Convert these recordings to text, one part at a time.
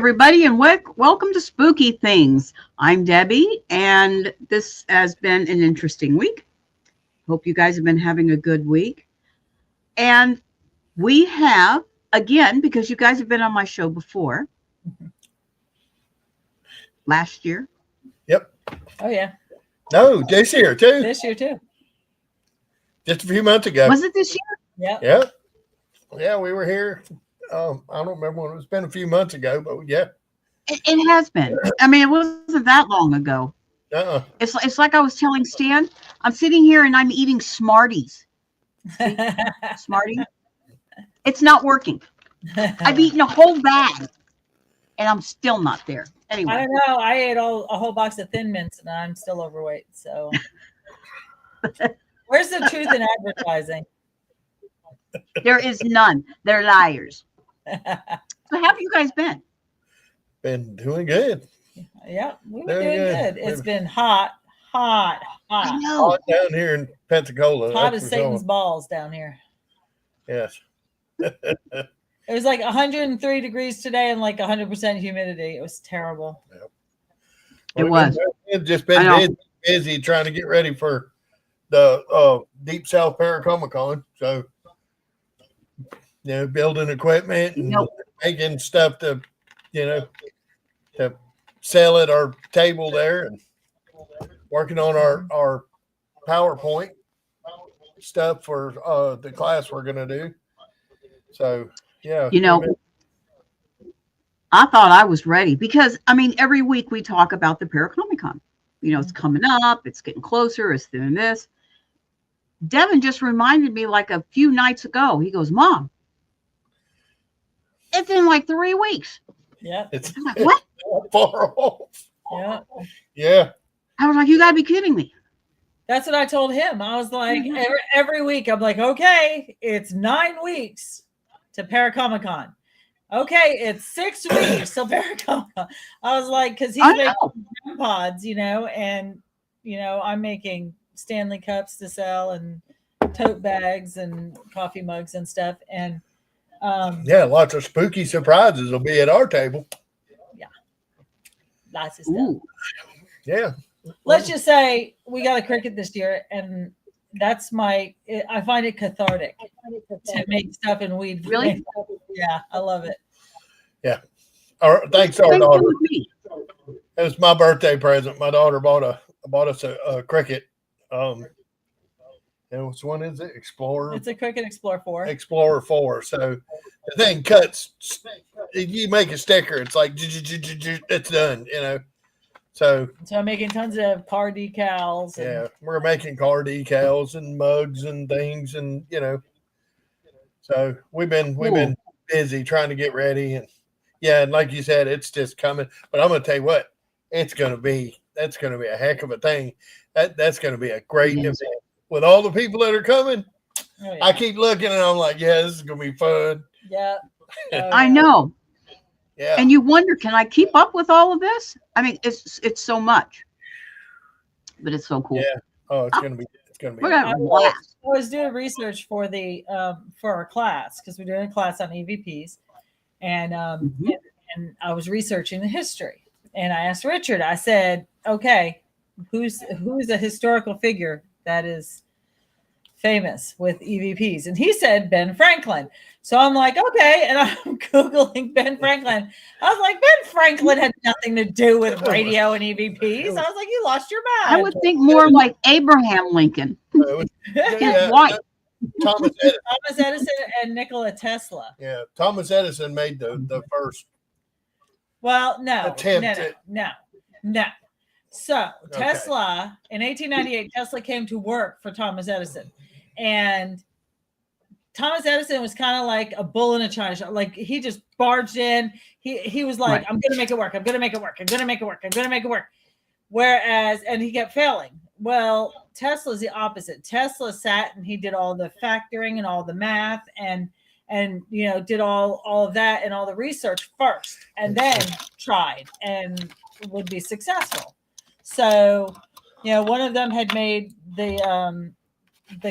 everybody, and welcome to Spooky Things. I'm Debbie, and this has been an interesting week. Hope you guys have been having a good week. And we have, again, because you guys have been on my show before, last year. Yep. Oh, yeah. No, this year, too. This year, too. Just a few months ago. Was it this year? Yeah. Yep. Yeah, we were here. I don't remember when. It's been a few months ago, but yeah. It has been. I mean, it wasn't that long ago. Uh-uh. It's like I was telling Stan, I'm sitting here and I'm eating Smarties. Smarties. It's not working. I've eaten a whole bag, and I'm still not there. Anyway. I don't know. I ate a whole box of Thin Mints, and I'm still overweight. So, where's the truth in advertising? There is none. They're liars. So how have you guys been? Been doing good. Yeah, we've been doing good. It's been hot. I know. Hot down here in Pensacola. Hot as Satan's balls down here. Yes. It was like 103 degrees today and like 100% humidity. It was terrible. Yep. It was. We've just been busy trying to get ready for the Deep South Paracomicon. So, building equipment and making stuff to sell at our table there, and working on our PowerPoint stuff for the class we're going to do. So, yeah. I thought I was ready because, I mean, every week we talk about the Paracomicon. It's coming up. It's getting closer. It's doing this. Devin just reminded me like a few nights ago. He goes, Mom, it's in like 3 weeks. Yeah. It's I'm like, what? Far off. Yeah. Yeah. I was like, you got to be kidding me. That's what I told him. I was like, every week, I'm like, okay, it's 9 weeks to Paracomicon. Okay, it's 6 weeks till Paracomicon. I was like, because he's making pods, and, I'm making Stanley cups to sell and tote bags and coffee mugs and stuff. And lots of spooky surprises will be at our table. Yeah, lots of stuff. Ooh. Yeah. Let's just say we got a cricket this year, and that's I find it cathartic to make stuff and weed. Really? Yeah, I love it. Yeah. Thanks our daughter. It was my birthday present. My daughter bought us a cricket. Which one is it? Explorer. It's a Cricket Explorer 4. Explorer 4. So the thing cuts. You make a sticker. It's like it's done. So I'm making tons of car decals. We're making car decals and mugs and things, and so we've been busy trying to get ready, and and like you said, it's just coming. But I'm gonna tell you what, that's gonna be a heck of a thing. That's gonna be a great event with all the people that are coming. Oh, yeah. I keep looking and I'm like, this is gonna be fun. Yeah. I know. Yeah. And you wonder, can I keep up with all of this? I mean, it's so much, but it's so cool. Yeah. Oh, it's gonna be. We're gonna blast. I was doing research for for our class because we're doing a class on EVPs, and and I was researching the history. And I asked Richard. I said, "Okay, who's a historical figure that is famous with EVPs?" And he said Ben Franklin. So I'm like, okay, and I'm Googling Ben Franklin. I was like, Ben Franklin had nothing to do with radio and EVPs. I was like, you lost your mind. I would think more like Abraham Lincoln. Yeah. White. Thomas Edison. Thomas Edison and Nikola Tesla. Yeah, Thomas Edison made the first. Well, no. Attempt No. So Tesla, in 1898, Tesla came to work for Thomas Edison. And Thomas Edison was kind of like a bull in a china shop. Like he just barged in. He was like, I'm going to make it work. I'm going to make it work. I'm going to make it work. I'm going to make it work. Whereas, and he kept failing. Well, Tesla's the opposite. Tesla sat and he did all the factoring and all the math and did all of that and all the research first and then tried and would be successful. So, one of them had made the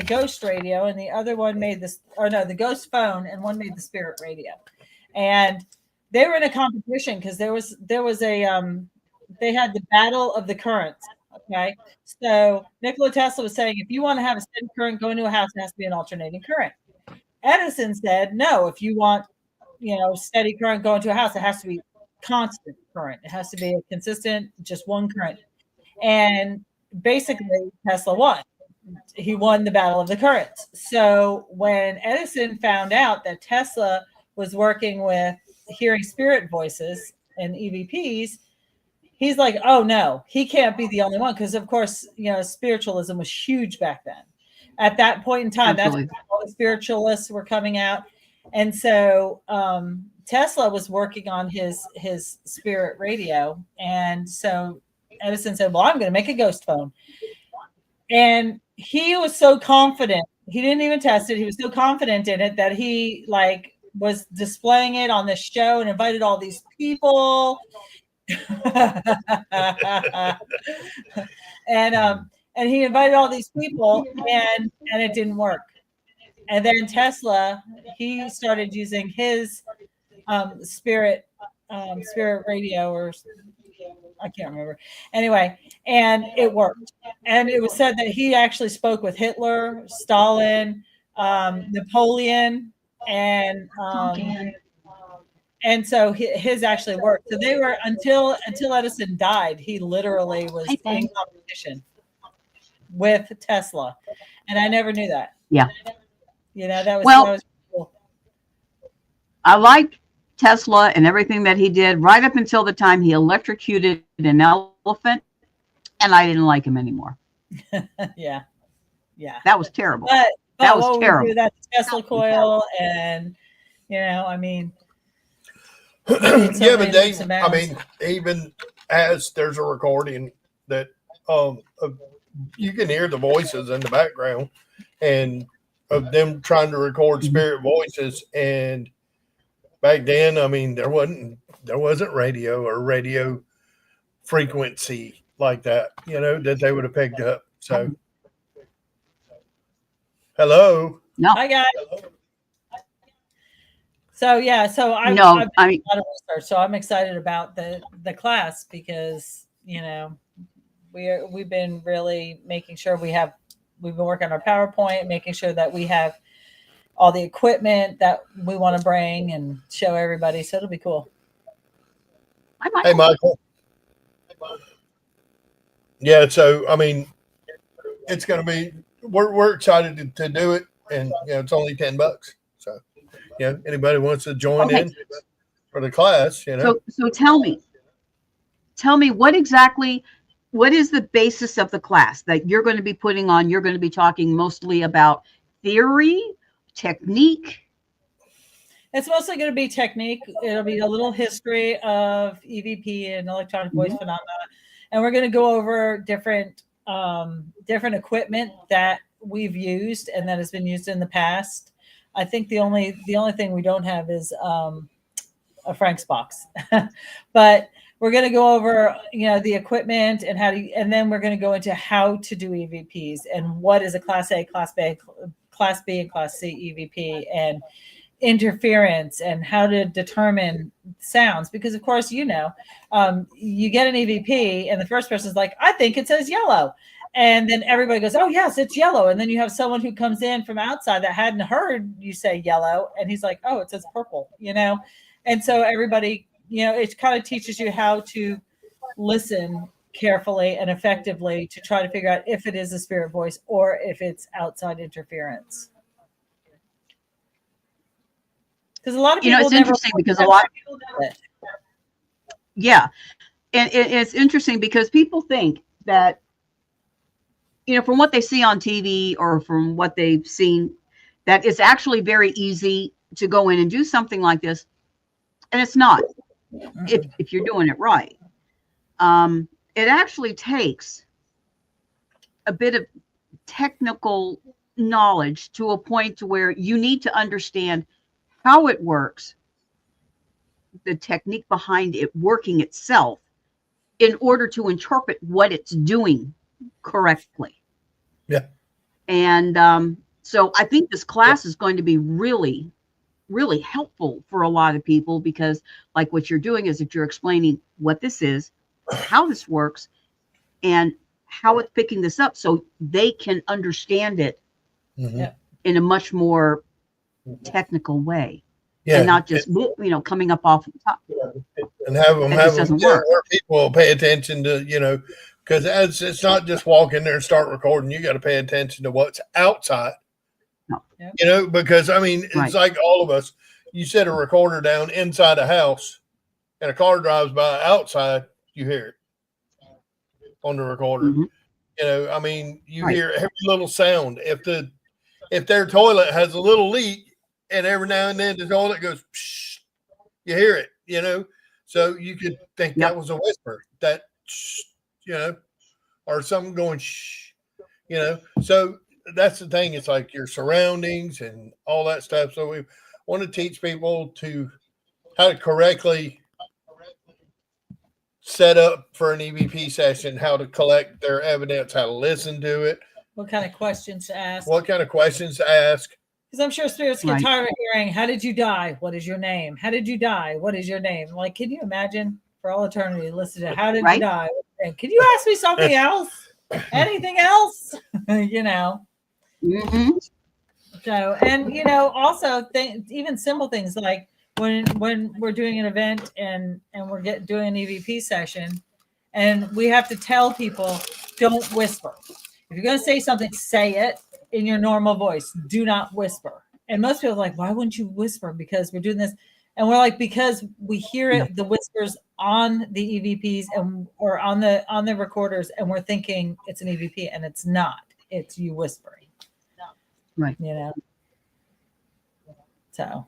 ghost radio and the other one made the ghost phone and one made the spirit radio. And they were in a competition because there was a they had the battle of the currents. Okay, so Nikola Tesla was saying if you want to have a steady current go into a house, it has to be an alternating current. Edison said no, if you want steady current go into a house, it has to be constant current. It has to be a consistent, just one current. And basically Tesla won. He won the battle of the currents. So when Edison found out that Tesla was working with hearing spirit voices and EVPs, he's like, oh no, he can't be the only one. Because of course, spiritualism was huge back then. At that point in time, Absolutely. That's when all the spiritualists were coming out. And so Tesla was working on his spirit radio. And so Edison said, well, I'm going to make a ghost phone. And he was so confident. He didn't even test it. He was so confident in it that he was displaying it on this show and invited all these people. And he invited all these people and it didn't work. And then Tesla, he started using his spirit radio, or I can't remember. Anyway, and it worked. And it was said that he actually spoke with Hitler, Stalin, Napoleon, and so his actually worked. So they were until Edison died, he literally was in competition with Tesla, and I never knew that. Yeah. That was cool. I liked Tesla and everything that he did right up until the time he electrocuted an elephant, and I didn't like him anymore. Yeah. That was terrible. But that was terrible. That Tesla coil, and I mean, yeah, but they, I mean, even as there's a recording that you can hear the voices in the background and of them trying to record spirit voices. And back then, I mean, there wasn't radio or radio frequency like that, that they would have picked up. So, hello. No. Hi guys. So yeah, so I've No, done I mean, a lot of research, so I'm excited about the class because we've been really making sure we've been working on our PowerPoint, making sure that we have all the equipment that we want to bring and show everybody. So it'll be cool. Hi, Michael. Hey, Michael. Yeah, so I mean, it's going to be. We're excited to do it, and it's only $10. So, anybody wants to join in for the class, So tell me what is the basis of the class that you're going to be putting on? You're going to be talking mostly about theory, technique. It's mostly going to be technique. It'll be a little history of EVP and electronic voice phenomena, and we're going to go over different equipment that we've used and that has been used in the past. I think the only thing we don't have is a Frank's box, but we're going to go over the equipment and and then we're going to go into how to do EVPs and what is a Class A, Class B, and Class C EVP, and interference and how to determine sounds, because of course you get an EVP and the first person is like, I think it says yellow, and then everybody goes, oh yes, it's yellow, and then you have someone who comes in from outside that hadn't heard you say yellow and he's like, oh, it says purple, and so everybody, it kind of teaches you how to listen carefully and effectively to try to figure out if it is a spirit voice or if it's outside interference. Because a lot of people, it's interesting because a lot of people yeah, and it's interesting because people think that from what they see on TV or from what they've seen, that it's actually very easy to go in and do something like this, and it's not. If you're doing it right, it actually takes a bit of technical knowledge to a point to where you need to understand how it works, the technique behind it working itself, in order to interpret what it's doing correctly. Yeah. And so I think this class is going to be really, really helpful for a lot of people because, like, what you're doing is that you're explaining what this is, how this works, and how it's picking this up so they can understand it in a much more technical way. And not just coming up off the top. And have them where people pay attention to, because it's not just walk in there and start recording. You got to pay attention to what's outside. No. Because I mean, it's like all of us. You set a recorder down inside a house, and a car drives by outside, you hear it on the recorder. I mean, you hear every little sound. If their toilet has a little leak, and every now and then the toilet goes, psh, you hear it, so you could think that was a whisper, that, or something going, shh, so that's the thing. It's like your surroundings and all that stuff. So we want to teach people how to correctly set up for an EVP session, how to collect their evidence, how to listen to it. What kind of questions to ask. Because I'm sure spirits get tired of hearing, how did you die? What is your name? How did you die? What is your name? Like, can you imagine for all eternity, listen to how did you die? And can you ask me something else? Anything else? So, and, also even simple things like when we're doing an event and we're doing an EVP session and we have to tell people, don't whisper. If you're going to say something, say it in your normal voice. Do not whisper. And most people are like, why wouldn't you whisper? Because we're doing this. And we're like, because we hear it, the whispers on the EVPs or on the recorders, and we're thinking it's an EVP, and it's not. It's you whispering. Right. So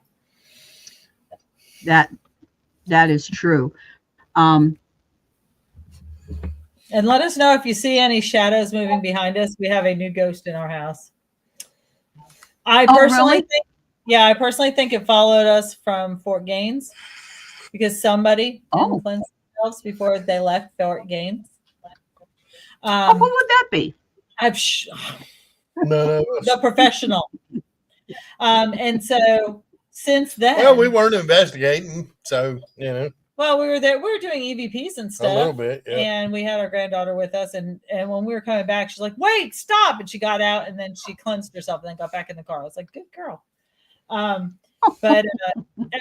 that is true. And let us know if you see any shadows moving behind us. We have a new ghost in our house. I personally think it followed us from Fort Gaines because somebody influenced themselves before they left Fort Gaines. What would that be? The professional. And so since then, well, we weren't investigating, so Well, we were there. We were doing EVPs and stuff. A little bit, yeah. And we had our granddaughter with us. And when we were coming back, she's like, wait, stop. And she got out and then she cleansed herself and then got back in the car. I was like, good girl. But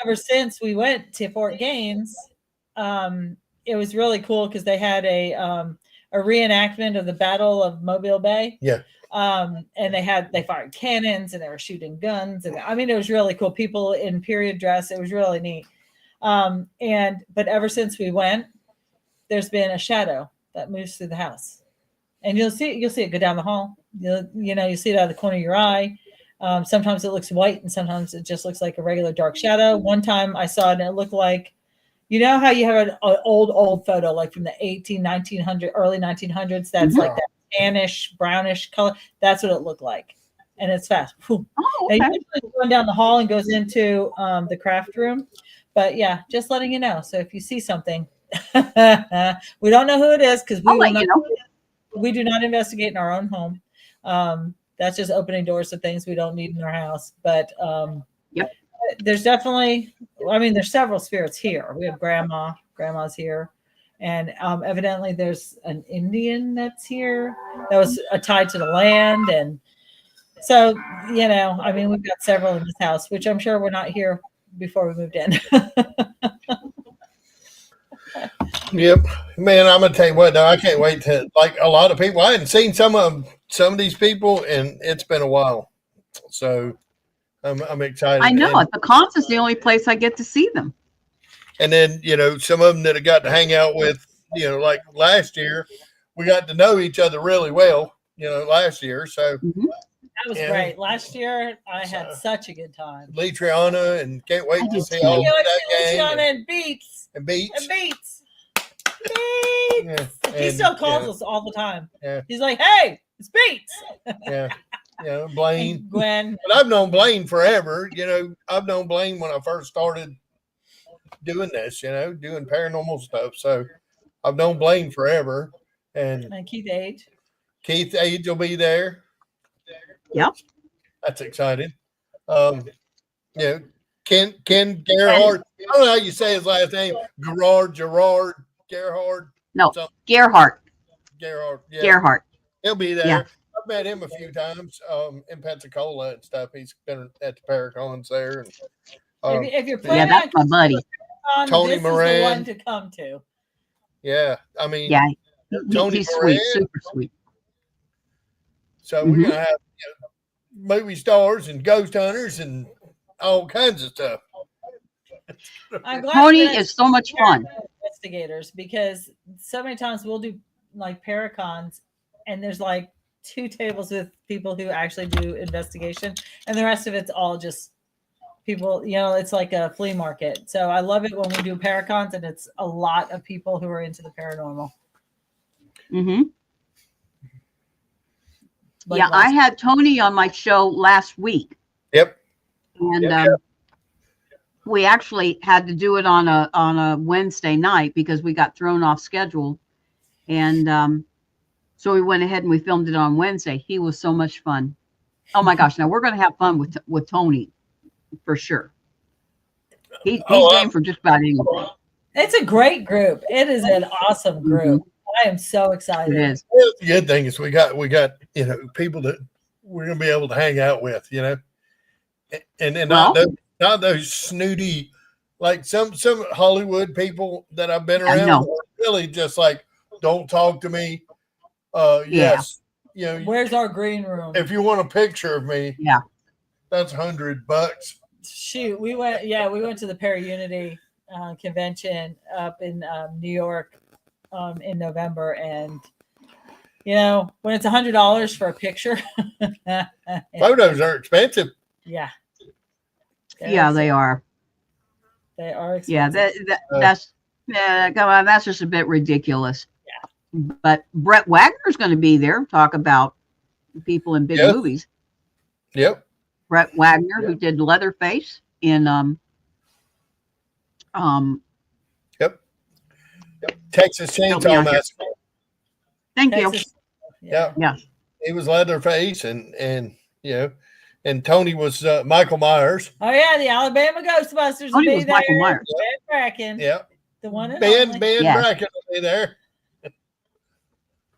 ever since we went to Fort Gaines, it was really cool because they had a reenactment of the Battle of Mobile Bay. Yeah. And they fired cannons and they were shooting guns. And I mean, it was really cool. People in period dress. It was really neat. But ever since we went, there's been a shadow that moves through the house, and you'll see it go down the hall. You see it out of the corner of your eye. Sometimes it looks white and sometimes it just looks like a regular dark shadow. One time I saw it and it looked like, how you have an old photo, like from the 1900, early 1900s. That's like that tannish, brownish color. That's what it looked like. And it's fast. Oh, okay. And usually going down the hall and goes into the craft room. But yeah, just letting you know. So if you see something, we don't know who it is because we do not investigate in our own home. That's just opening doors to things we don't need in our house. But there's definitely, there's several spirits here. We have grandma's here. And evidently there's an Indian that's here that was tied to the land. And so, we've got several in this house, which I'm sure we're not here before we moved in. Yep, man. I'm gonna tell you what, though, I can't wait to, like a lot of people. I hadn't seen some of these people, and it's been a while. So I'm excited. I know at the cons is the only place I get to see them. And then some of them that I got to hang out with, like last year, we got to know each other really well. Last year, so. Mm-hmm. That was great. Last year, I had such a good time. Lee Triana, and can't wait to see all that game. Triana and Beats. Yeah. He still calls us all the time. Yeah. He's like, hey, it's Beats. Yeah. Blaine. And Gwen. But I've known Blaine forever. I've known Blaine when I first started doing this, doing paranormal stuff. So I've known Blaine forever. And Keith Age. Keith Age will be there. Yep. That's exciting. Ken Gerhard. I don't know how you say his last name. Gerard Gerhard. No, Something. Gerhardt. Gerhard. Yeah, Gerhardt. he'll be there. Yeah. I've met him a few times in Pensacola and stuff. He's been at the Paracons there. And, if you're Yeah, planning that's my buddy. on Tony this is the Moran. one to come to. Yeah, I mean, Yeah, Tony he's Moran. sweet, super sweet. So we're gonna have movie stars and ghost hunters and all kinds of stuff. I'm glad Tony that is so much fun. investigators, because so many times we'll do like Paracons and there's like 2 tables with people who actually do investigation, and the rest of it's all just people, it's like a flea market. So I love it when we do Paracons and it's a lot of people who are into the paranormal. Mm-hmm. Like Yeah, I had Tony on my show last week. Yep. And we actually had to do it on a Wednesday night because we got thrown off schedule. And so we went ahead and we filmed it on Wednesday. He was so much fun. Oh my gosh. Now we're going to have fun with Tony for sure. He's game for just about anything. It's a great group. It is an awesome group. I am so excited. It is. Well, the good thing is we got people that we're gonna be able to hang out with, and not those snooty, like some Hollywood people that I've been around are really just like, don't talk to me. Yes, where's our green room? If you want a picture of me, that's $100. Shoot, we went to the Para-Unity convention up in New York in November, and when it's $100 for a picture, photos are expensive. Yeah, they are. They are expensive. Come on, that's just a bit ridiculous. Yeah, but Brett Wagner's going to be there, talk about people in big movies. Yep. Brett Wagner, who did Leatherface in Texas Chainsaw Massacre. Thank you. Yeah. He was Leatherface, and Tony was Michael Myers. Oh yeah, the Alabama Ghostbusters will be there. Michael Myers. Ben Bracken. Yeah. The one and Ben only. Bracken will be there.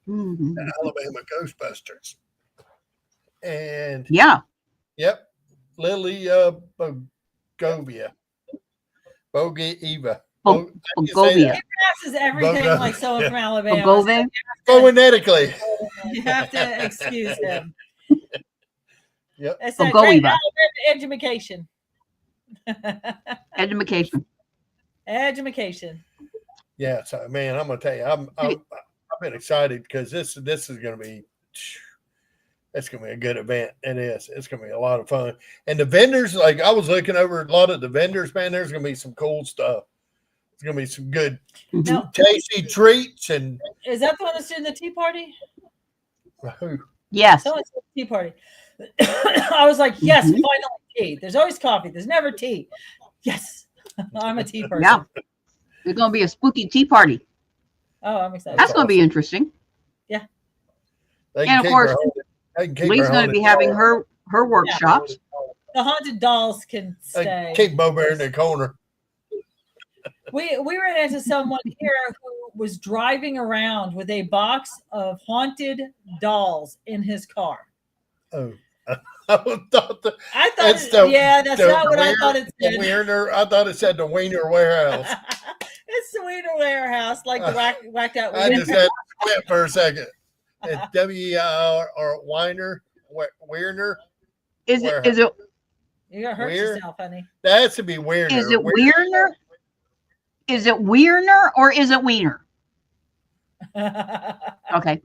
Mm-hmm. The Alabama Ghostbusters. And yep, Lily Bogovia. Bogovia. Bogovia. He passes everything like someone from Alabama. Bogovia. Phonetically. You have to excuse him. Yep. It's that great Alabama education. Education. Yeah, so man, I'm gonna tell you, I've been excited because this is gonna be. It's going to be a good event. It is. It's going to be a lot of fun. And the vendors, like I was looking over a lot of the vendors, man, there's going to be some cool stuff. It's going to be some good tasty treats. And is that the one that's doing the tea party? Who? Yes. Someone's doing the tea party. I was like, yes, finally tea. There's always coffee. There's never tea. Yes. I'm a tea person. Yeah. There's going to be a spooky tea party. Oh, I'm excited. That's going to be interesting. Yeah. And of course, Lee's going to be having her workshops. The haunted dolls can stay. Keep Bo Bear in the corner. We ran into someone here who was driving around with a box of haunted dolls in his car. Oh, I thought that's not what I thought it said. I thought it said the Wiener Warehouse. It's the Wiener Warehouse, like the whacked out. I just had to quit for a second. It's W-E-I-R or Weiner. Is it? You're gonna hurt yourself, honey. That has to be Weirner. Is it Weirner? Is it Weirner or is it Wiener? Okay.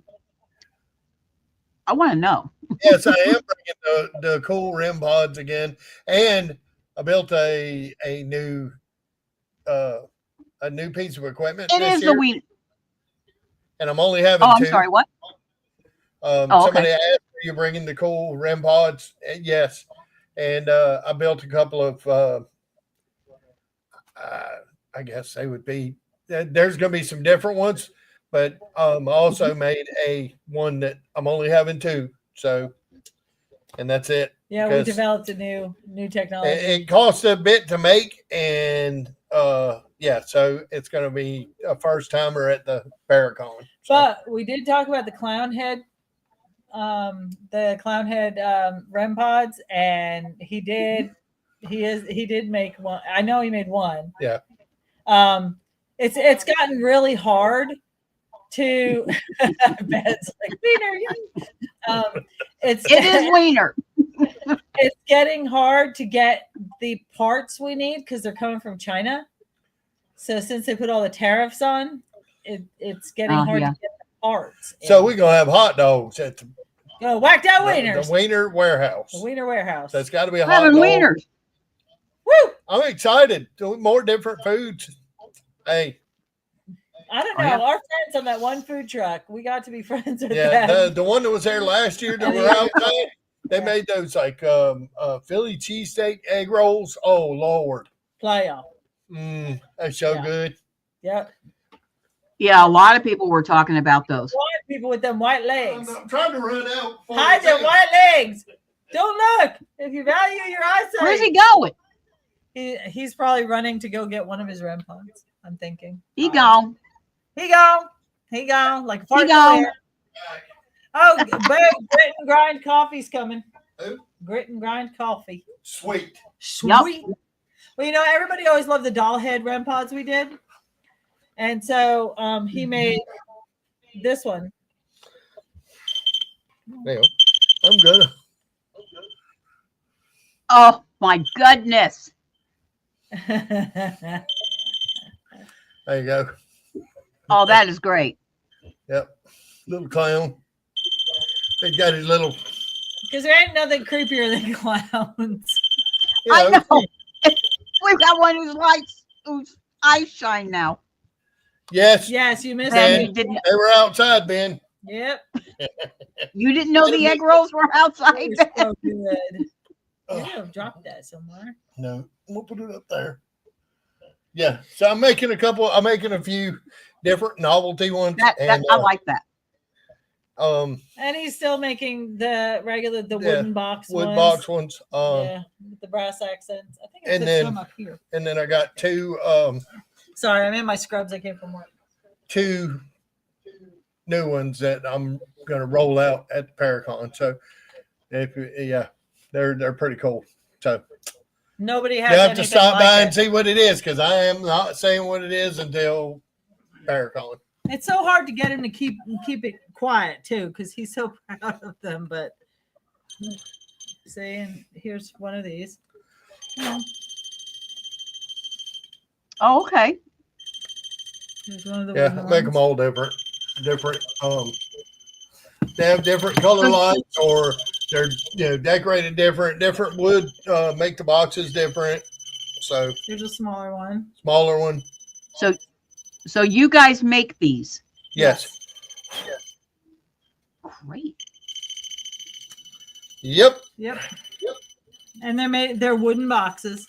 I want to know. Yes, I am bringing the cool REM pods again, and I built a new piece of equipment. It is the Wiener, and I'm only having. Oh, I'm sorry. What? Somebody asked, "Are you bringing the cool REM pods?" Yes, and I built a couple of. I guess they would be. There's going to be some different ones, but I also made one that I'm only having 2. So and that's it. Yeah, we developed a new technology. It costs a bit to make, and yeah, so it's going to be a first timer at the Paracon. So. But we did talk about the clown head REM pods, and he did make one. I know he made one. Yeah. It's gotten really hard to Ben's like Wiener. It is Wiener. It's getting hard to get the parts we need because they're coming from China. So since they put all the tariffs on, it's getting hard to get the parts. So we're gonna have hot dogs at the whacked out wieners. The Wiener warehouse. The Wiener warehouse. That's got to be a hot dog. Wieners. Woo! I'm excited. More different foods. Hey. I don't know. Our friends on that one food truck, we got to be friends with them. The one that was there last year that were outside, they made those like Philly cheesesteak egg rolls. Oh Lord. Playoff. That's so good. Yep. Yeah, a lot of people were talking about those. White people with them white legs. I'm trying to run out. Hide their white legs. Don't look. If you value your eyesight. Where's he going? He's probably running to go get one of his REM pods, I'm thinking. He gone. He gone. Like a fart. He gone. Oh, Grit and Grind coffee's coming. Who? Grit and Grind coffee. Sweet. Yep. Well, you know, everybody always loved the doll head REM pods we did. And so he made this one. There I'm good. Oh, my goodness. There you go. Oh, that is great. Yep. Little clown. He got his little. Because there ain't nothing creepier than clowns. You know, I know. We've got one whose eyes shine now. Yes. Yes, you missed it. it. They were outside, Ben. Yep. You didn't know the egg rolls were outside? So good. You have dropped that somewhere. No, we'll put it up there. Yeah. So I'm making a few different novelty ones. I like that. And he's still making the wooden box ones. Yeah, with the brass accents. I think it's some up here. And then I got two. Sorry, I'm in my scrubs. I came from work. Two new ones that I'm going to roll out at the Paracon. So, they're pretty cool. So nobody has. You have to stop by and see what it is because I am not saying what it is until Paracon. It's so hard to get him to keep it quiet too because he's so proud of them. But see, and here's one of these. Oh, okay. Here's one of the make them all different. They have different color lines, or they're decorated different wood. Make the boxes different. So here's a smaller one. So you guys make these? Yes. Great. Yep. And they're wooden boxes.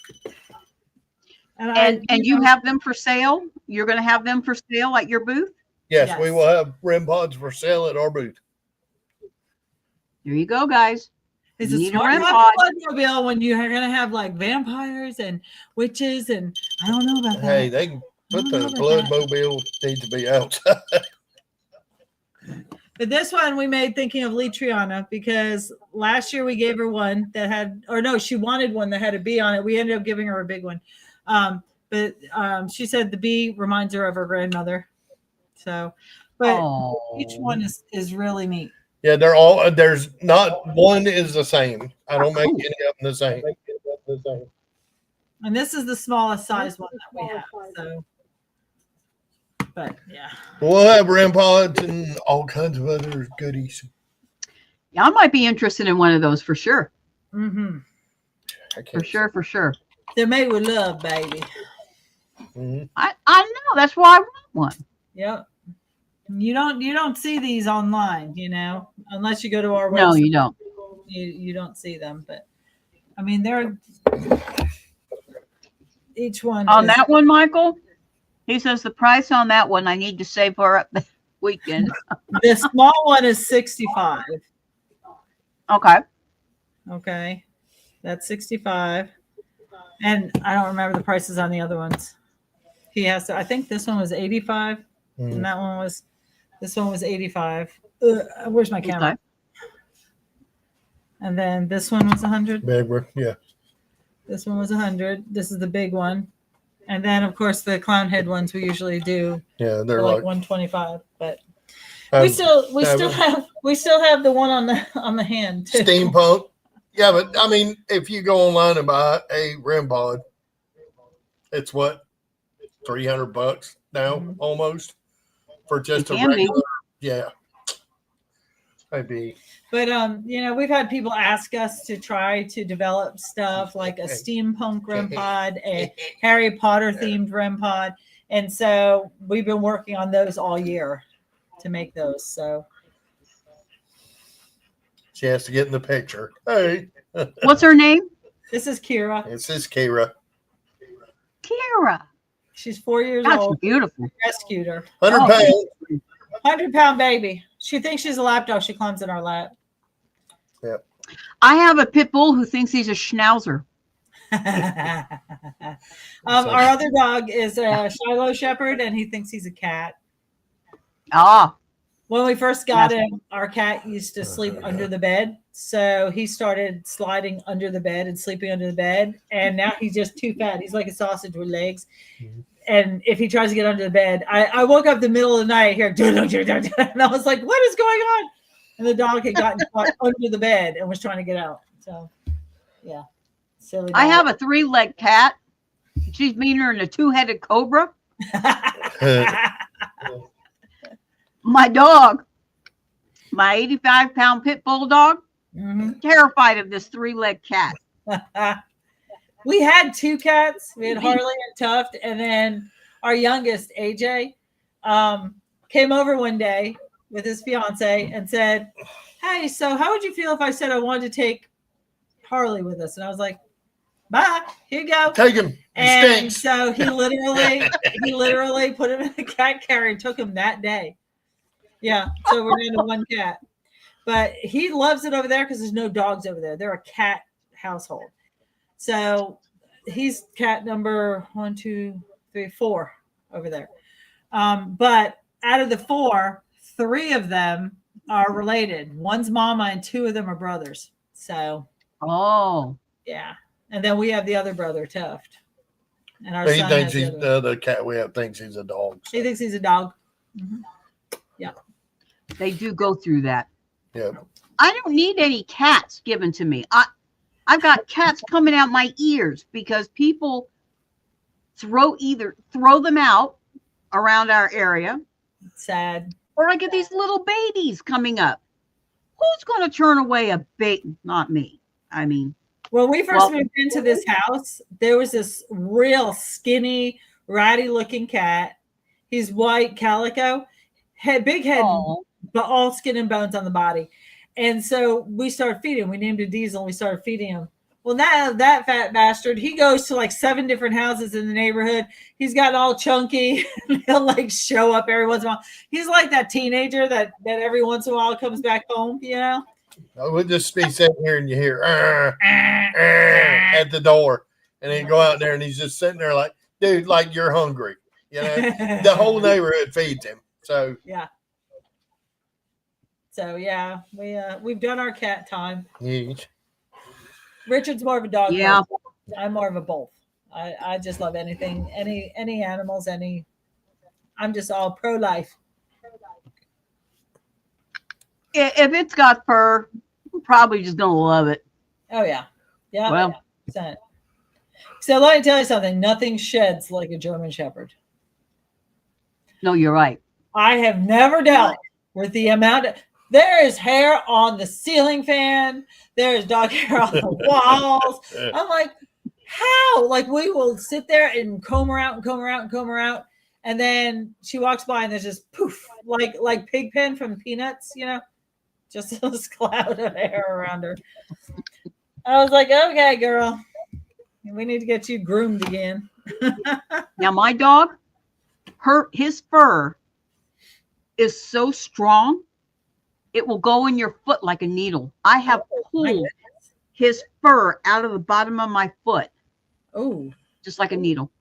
And you have them for sale? You're going to have them for sale at your booth? Yes, we will have REM pods for sale at our booth. There you go, guys. It's a smart Bloodmobile when you're going to have like vampires and witches, and I don't know about that. Hey, they can put the Bloodmobile needs to be outside. But this one we made thinking of Lee Triana because last year we gave her one that had, she wanted one that had a bee on it. We ended up giving her a big one. But she said the bee reminds her of her grandmother. So, but each one is really neat. Yeah, they're all. There's not one is the same. I don't make any of them the same. And this is the smallest size one that we have. So, but yeah, we'll have REM pods and all kinds of other goodies. Yeah, I might be interested in one of those for sure. Mm-hmm. For sure. They're made with love, baby. Mm-hmm. I know. That's why I want one. Yep. You don't see these online, unless you go to our website. No, you don't. You don't see them, but I mean, they're each one on that one, Michael. He says the price on that one I need to save for up the weekend. The small one is $65. Okay. Okay. That's 65. And I don't remember the prices on the other ones. He has to, I think this one was 85. And this one was 85. Where's my camera? Okay. And then this one was 100. Big one, yeah. This one was 100. This is the big one. And then, of course, the clown head ones we usually do. Yeah, they're like like 125. But we still have the one on the hand too. steampunk. Yeah, but I mean, if you go online and buy a REM pod, it's what, $300 now, almost, for just a regular. Yeah, maybe. But we've had people ask us to try to develop stuff like a steampunk REM pod, a Harry Potter themed REM pod, and so we've been working on those all year to make those. So she has to get in the picture. Hey, what's her name? This is Kira. This is Kira. Kira. She's 4 years That's old. Beautiful. We rescued her. 100 pounds. 100-pound baby. She thinks she's a lap dog. She climbs in our lap. Yep. I have a pit bull who thinks he's a schnauzer. Our other dog is a Shiloh Shepherd, and he thinks he's a cat. Ah. When we first got him, our cat used to sleep under the bed. So he started sliding under the bed and sleeping under the bed. And now he's just too fat. He's like a sausage with legs. And if he tries to get under the bed, I woke up the middle of the night here, and I was like, what is going on? And the dog had gotten caught under the bed and was trying to get out. So, yeah. Silly dog. I have a 3-legged cat. She's meaner than a 2-headed cobra. My dog, my 85-pound pit bull dog, terrified of this 3-legged cat. We had 2 cats. We had Harley and Tuft, and then our youngest, AJ, came over one day with his fiance and said, hey, so how would you feel if I said I wanted to take Harley with us? And I was like, bye, here you go. Take him. And so he literally put him in a cat carrier and took him that day. Yeah, so we're down to 1 cat. But he loves it over there because there's no dogs over there. They're a cat household. So he's cat number 1, 2, 3, 4 over there. But out of the 4, 3 of them are related. One's mama and 2 of them are brothers. So, yeah. And then we have the other brother, Tuft. And our son thinks has he's the cat we have thinks he's a dog. So. He thinks he's a dog. Mm-hmm. Yeah. They do go through that. Yeah. I don't need any cats given to me. I've got cats coming out my ears because people throw them out around our area. Sad. Or I get these little babies coming up. Who's going to turn away a baby? Not me. I mean, when we first moved into this house, there was this real skinny, ratty looking cat. He's white calico, big head, but all skin and bones on the body. And so we started feeding him. We named him Diesel and we started feeding him. Well, now that fat bastard, he goes to like 7 different houses in the neighborhood. He's gotten all chunky. He'll like show up every once in a while. He's like that teenager that every once in a while comes back home, you know? I would just be sitting here and you hear at the door. And then go out there and he's just sitting there like, dude, like you're hungry. You know, the whole neighborhood feeds him. So, yeah. So, yeah, we've done our cat time. Yeah. Richard's more of a dog. Yeah. Person. I'm more of a both. I just love anything, any animals, I'm just all pro-life. If it's got fur, I'm probably just going to love it. Oh, yeah. Yeah. Well. Yeah. So let me tell you something. Nothing sheds like a German Shepherd. No, you're right. I have never dealt with the amount of... There is hair on the ceiling fan. There is dog hair on the walls. I'm like, how? Like, we will sit there and comb her out and comb her out and comb her out. And then she walks by and there's just poof, like Pigpen from Peanuts, you know, just this cloud of hair around her. I was like, okay, girl, we need to get you groomed again. Now, my dog, his fur is so strong. It will go in your foot like a needle. I have pulled his fur out of the bottom of my foot, Oh, just like a needle.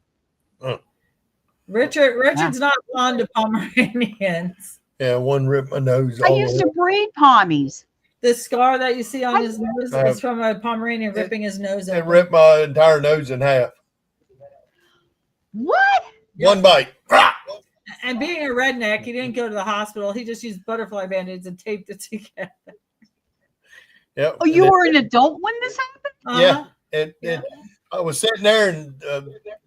Richard's not fond of Pomeranians. Yeah, one ripped my nose I all used the to breed Pommies. The scar that you see on his nose is from a Pomeranian ripping his nose way. It open. ripped my entire nose in half. What? One bite. And being a redneck, he didn't go to the hospital. He just used butterfly band-aids and taped it together. Yep. Oh, you were an adult when this happened? Yeah. I was sitting there, and a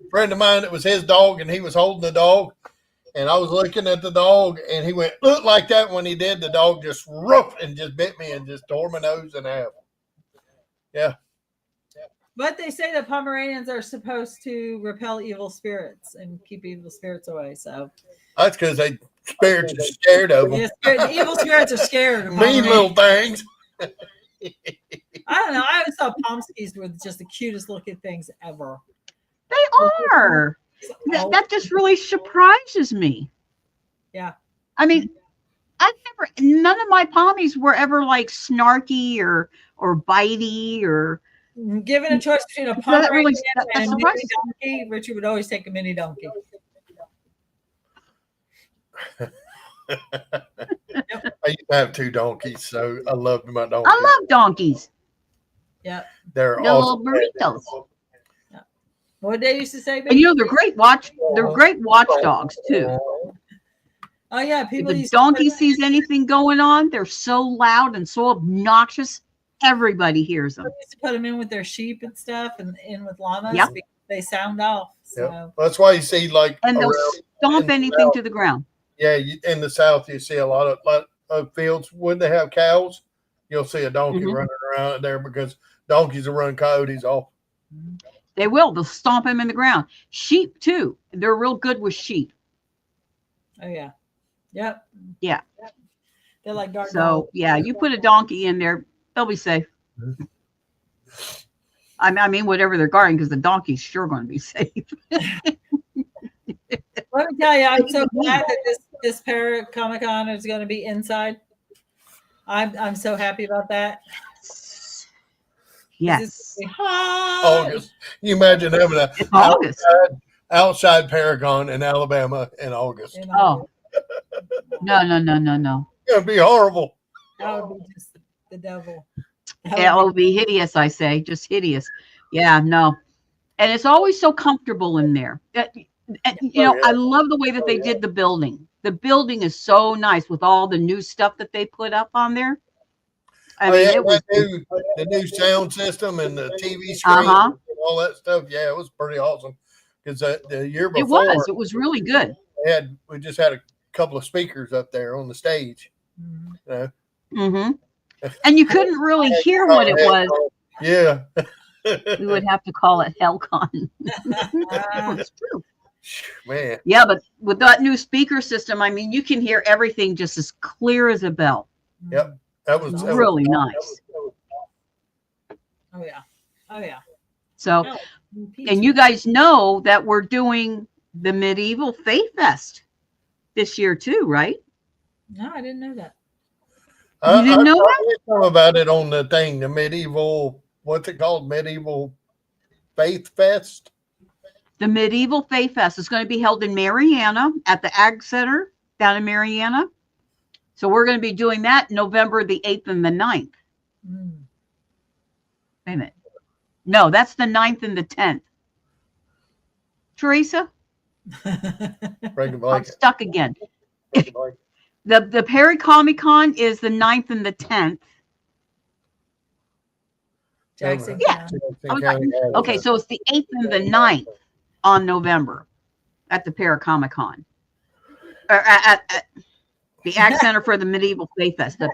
friend of mine, it was his dog, and he was holding the dog. And I was looking at the dog, and he went, look like that when he did. The dog just rough and just bit me and just tore my nose in half. Yeah. But they say that Pomeranians are supposed to repel evil spirits and keep evil spirits away. So that's because spirits are scared of them. The evil spirits are scared of mean little things. I don't know. I always thought Pomskies were just the cutest looking things ever. They are. That just really surprises me. Yeah. I mean, none of my Pommies were ever like snarky or bitey or. Given a choice between a Pomeranian and a mini donkey, Richard would always take a mini donkey. I used to have 2 donkeys, so I loved my donkeys. I love donkeys. Yeah. They're awesome. Little burritos. Yeah. What they used to say, baby? And they're great watchdogs too. Oh yeah, people. If a donkey sees anything going on, they're so loud and so obnoxious. Everybody hears them. They used to put them in with their sheep and stuff, and in with llamas. Yep. Because they sound off. So. Yep. That's why you see and they'll stomp anything to the ground. Yeah, in the South, you see a lot of fields when they have cows. You'll see a donkey running around there because donkeys will run coyotes off. They will. They'll stomp them in the ground. Sheep too. They're real good with sheep. Oh yeah. Yep. Yeah. They're like dark. So yeah, you put a donkey in there, they'll be safe. I mean, whatever they're guarding, because the donkey's sure going to be safe. Let me tell you, I'm so glad that this Para Comic-Con is going to be inside. I'm so happy about that. Yes. August. You imagine having a outside Paragon in Alabama in August. Oh. No. It'd be horrible. That would be just the devil. It will be hideous, I say. Just hideous. Yeah, no. And it's always so comfortable in there. I love the way that they did the building. The building is so nice with all the new stuff that they put up on there. I mean, it was the new sound system and the TV screen and all that stuff. Yeah, it was pretty awesome. Because the year before, it was really good. We just had a couple of speakers up there on the stage. And you couldn't really hear what it was. Yeah. We would have to call it HellCon. It's true. Man. Yeah, but with that new speaker system, I mean, you can hear everything just as clear as a bell. Yep. That was really nice. Oh yeah. So, and you guys know that we're doing the Medieval Faith Fest this year too, right? No, I didn't know that. You didn't know that? I know about it on the thing, the medieval, what's it called? Medieval Faith Fest? The Medieval Faith Fest is going to be held in Mariana at the Ag Center down in Mariana. So we're going to be doing that November the 8th and the 9th. Wait a minute. No, that's the 9th and the 10th. Teresa? I'm stuck again. The Perry Comic Con is the 9th and the 10th. Jackson. Yeah. Okay, so it's the 8th and the 9th on November at the Para Comic Con. Or at the Ag Center for the Medieval Faith Fest. The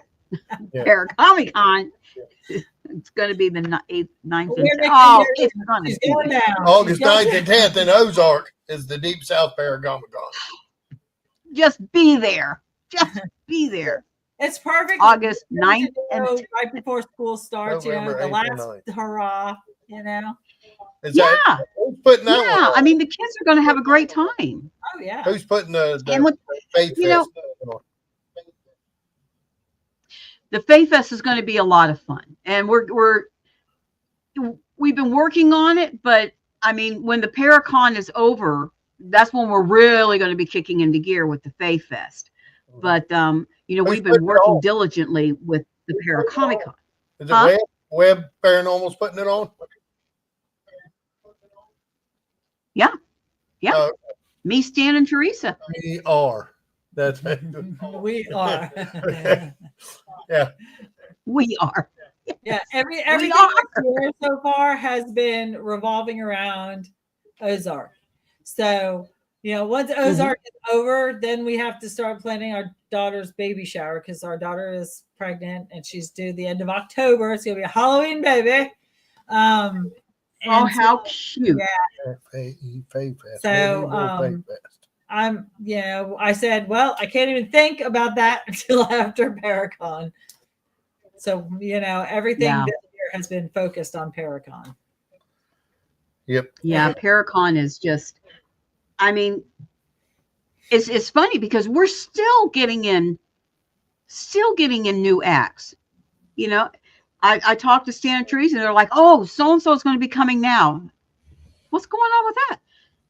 Para Comic Con. It's going to be the 8th, 9th, and 10th. Oh, it's going to be August 9th and 10th in Ozark is the Deep South Para Comic Con. Just be there. Just be there. It's perfect. August 9th and right before school starts, November the 8th and last 9th. hurrah, Who's putting that one on? I mean, the kids are going to have a great time. Oh, yeah. Who's putting the Faith you Fest know, the Faith Fest is going to be a lot of fun. And we're we've been working on it, but I mean, when the Paracon is over, that's when we're really going to be kicking into gear with the Fae Fest. But we've been working diligently with the Paracomic-Con. Is it Webb Paranormal's putting it on? Yeah. Me, Stan, and Teresa. We are. That's we are. Yeah. We are. Yeah, everything this year so far has been revolving around Ozark. So, once Ozark is over, then we have to start planning our daughter's baby shower because our daughter is pregnant and she's due the end of October. It's gonna be a Halloween baby. How cute! Yeah. So, I said, well, I can't even think about that until after Paracon. So, everything this year has been focused on Paracon. Yep. Yeah, Paracon is just, I mean, it's funny because we're still getting in new acts. I talked to Stan and Teresa and they're like, oh, so-and-so is going to be coming now. What's going on with that?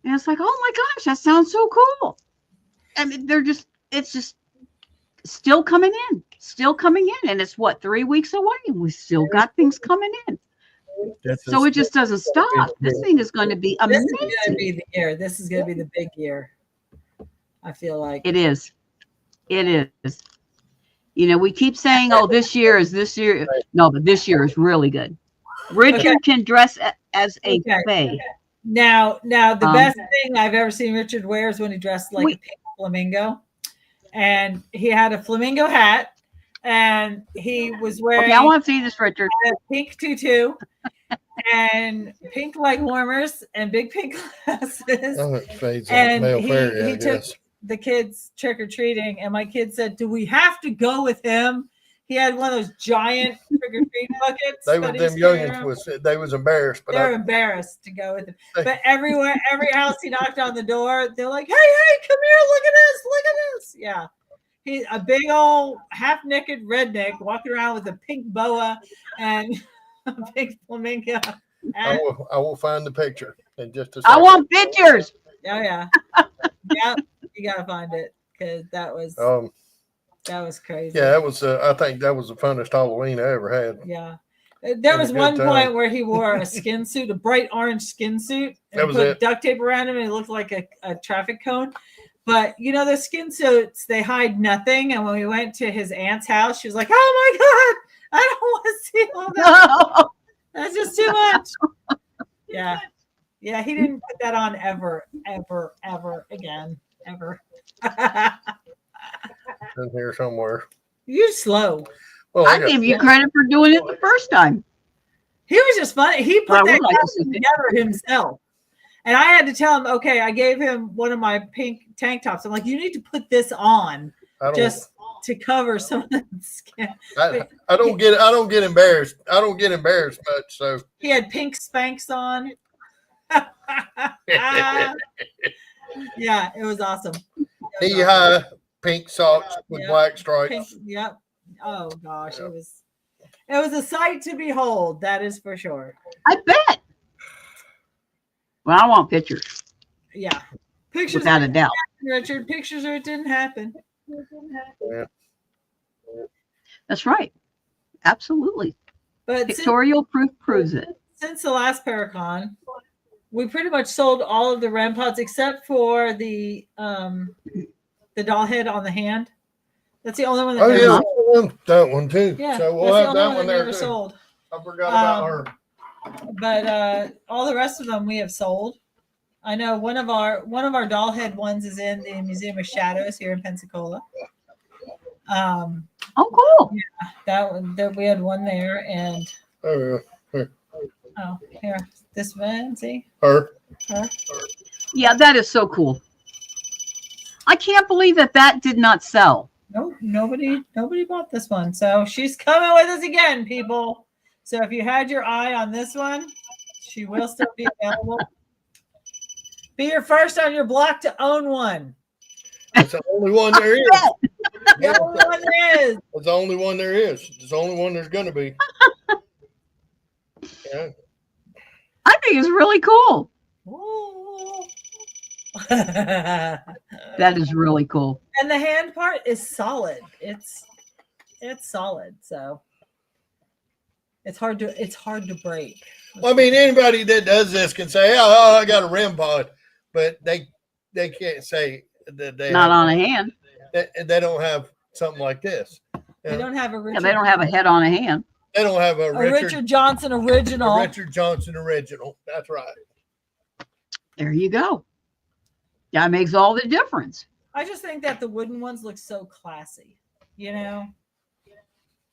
And it's like, oh my gosh, that sounds so cool. I mean, it's just still coming in. And it's 3 weeks away and we still got things coming in. So it just doesn't stop. This thing is going to be amazing. This is going to be the year. This is going to be the big year. I feel like it is. We keep saying, oh, this year. No, but this year is really good. Richard can dress as a fae. Now, the best thing I've ever seen Richard wear is when he dressed like a pink flamingo. And he had a flamingo hat. And he was wearing I want to see this, Richard. A pink tutu and pink leg warmers and big pink glasses. Oh, it fades and male he fairy, took the kids trick-or-treating, and my kid said, do we have to go with him? He had one of those giant trick-or-treat buckets. They was embarrassed. But they're embarrassed to go with him. But every house he knocked on the door, they're like, hey, come here, look at this. Yeah. He's a big old half-naked redneck walking around with a pink boa and a big flamingo. I will find the picture in just a second. I want pictures. Oh yeah, yeah. You gotta find it because that was crazy. Yeah, that was. I think that was the funnest Halloween I ever had. Yeah, there was one point where he wore a skin suit, a bright orange skin suit, and put duct tape around him, and it looked like a traffic cone. But the skin suits, they hide nothing. And when we went to his aunt's house, she was like, oh my God, I don't want to see all that. No. That's just too much. Yeah. Yeah, he didn't put that on ever again. Ever. In here somewhere. You're slow. Well, I give you credit for doing it the first time. He was just funny. He put that costume together himself. And I had to tell him, okay, I gave him one of my pink tank tops. I'm like, you need to put this on just to cover some of the skin. I don't get embarrassed. I don't get embarrassed much. So he had pink Spanx on. Yeah, it was awesome. Knee high pink socks with black stripes. Pink, yep. Oh gosh, it was a sight to behold. That is for sure. I bet. Well, I want pictures. Yeah. Pictures without a doubt. Richard, pictures or it didn't happen. Yeah. That's right. Absolutely. But pictorial proof proves it. Since the last Paracon, we pretty much sold all of the REM pods except for the doll head on the hand. That's the only one that that one too. Yeah, so we'll have that one there too. Sold. I forgot about her. But all the rest of them we have sold. I know one of our doll head ones is in the Museum of Shadows here in Pensacola. Oh, cool. Yeah, that one. We had one there, and here. Here, this one. See her. Yeah, that is so cool. I can't believe that did not sell. Nope, nobody bought this one. So she's coming with us again, people. So if you had your eye on this one, she will still be available. Be your first on your block to own one. That's the only one there is. The only one there is. It's the only one there is. It's the only one there's going to be. Yeah. candy is really cool. Ooh. That is really cool. And the hand part is solid. It's solid. So it's hard to break. Well, I mean, anybody that does this can say, "Oh, I got a rim pod," but they can't say that they Not have, on a hand. they don't have something like this. They don't have a Yeah, Richard. they don't have a head on a hand. They don't have a Richard Johnson original. a Richard Johnson original. That's right. There you go. That makes all the difference. I just think that the wooden ones look so classy, you know.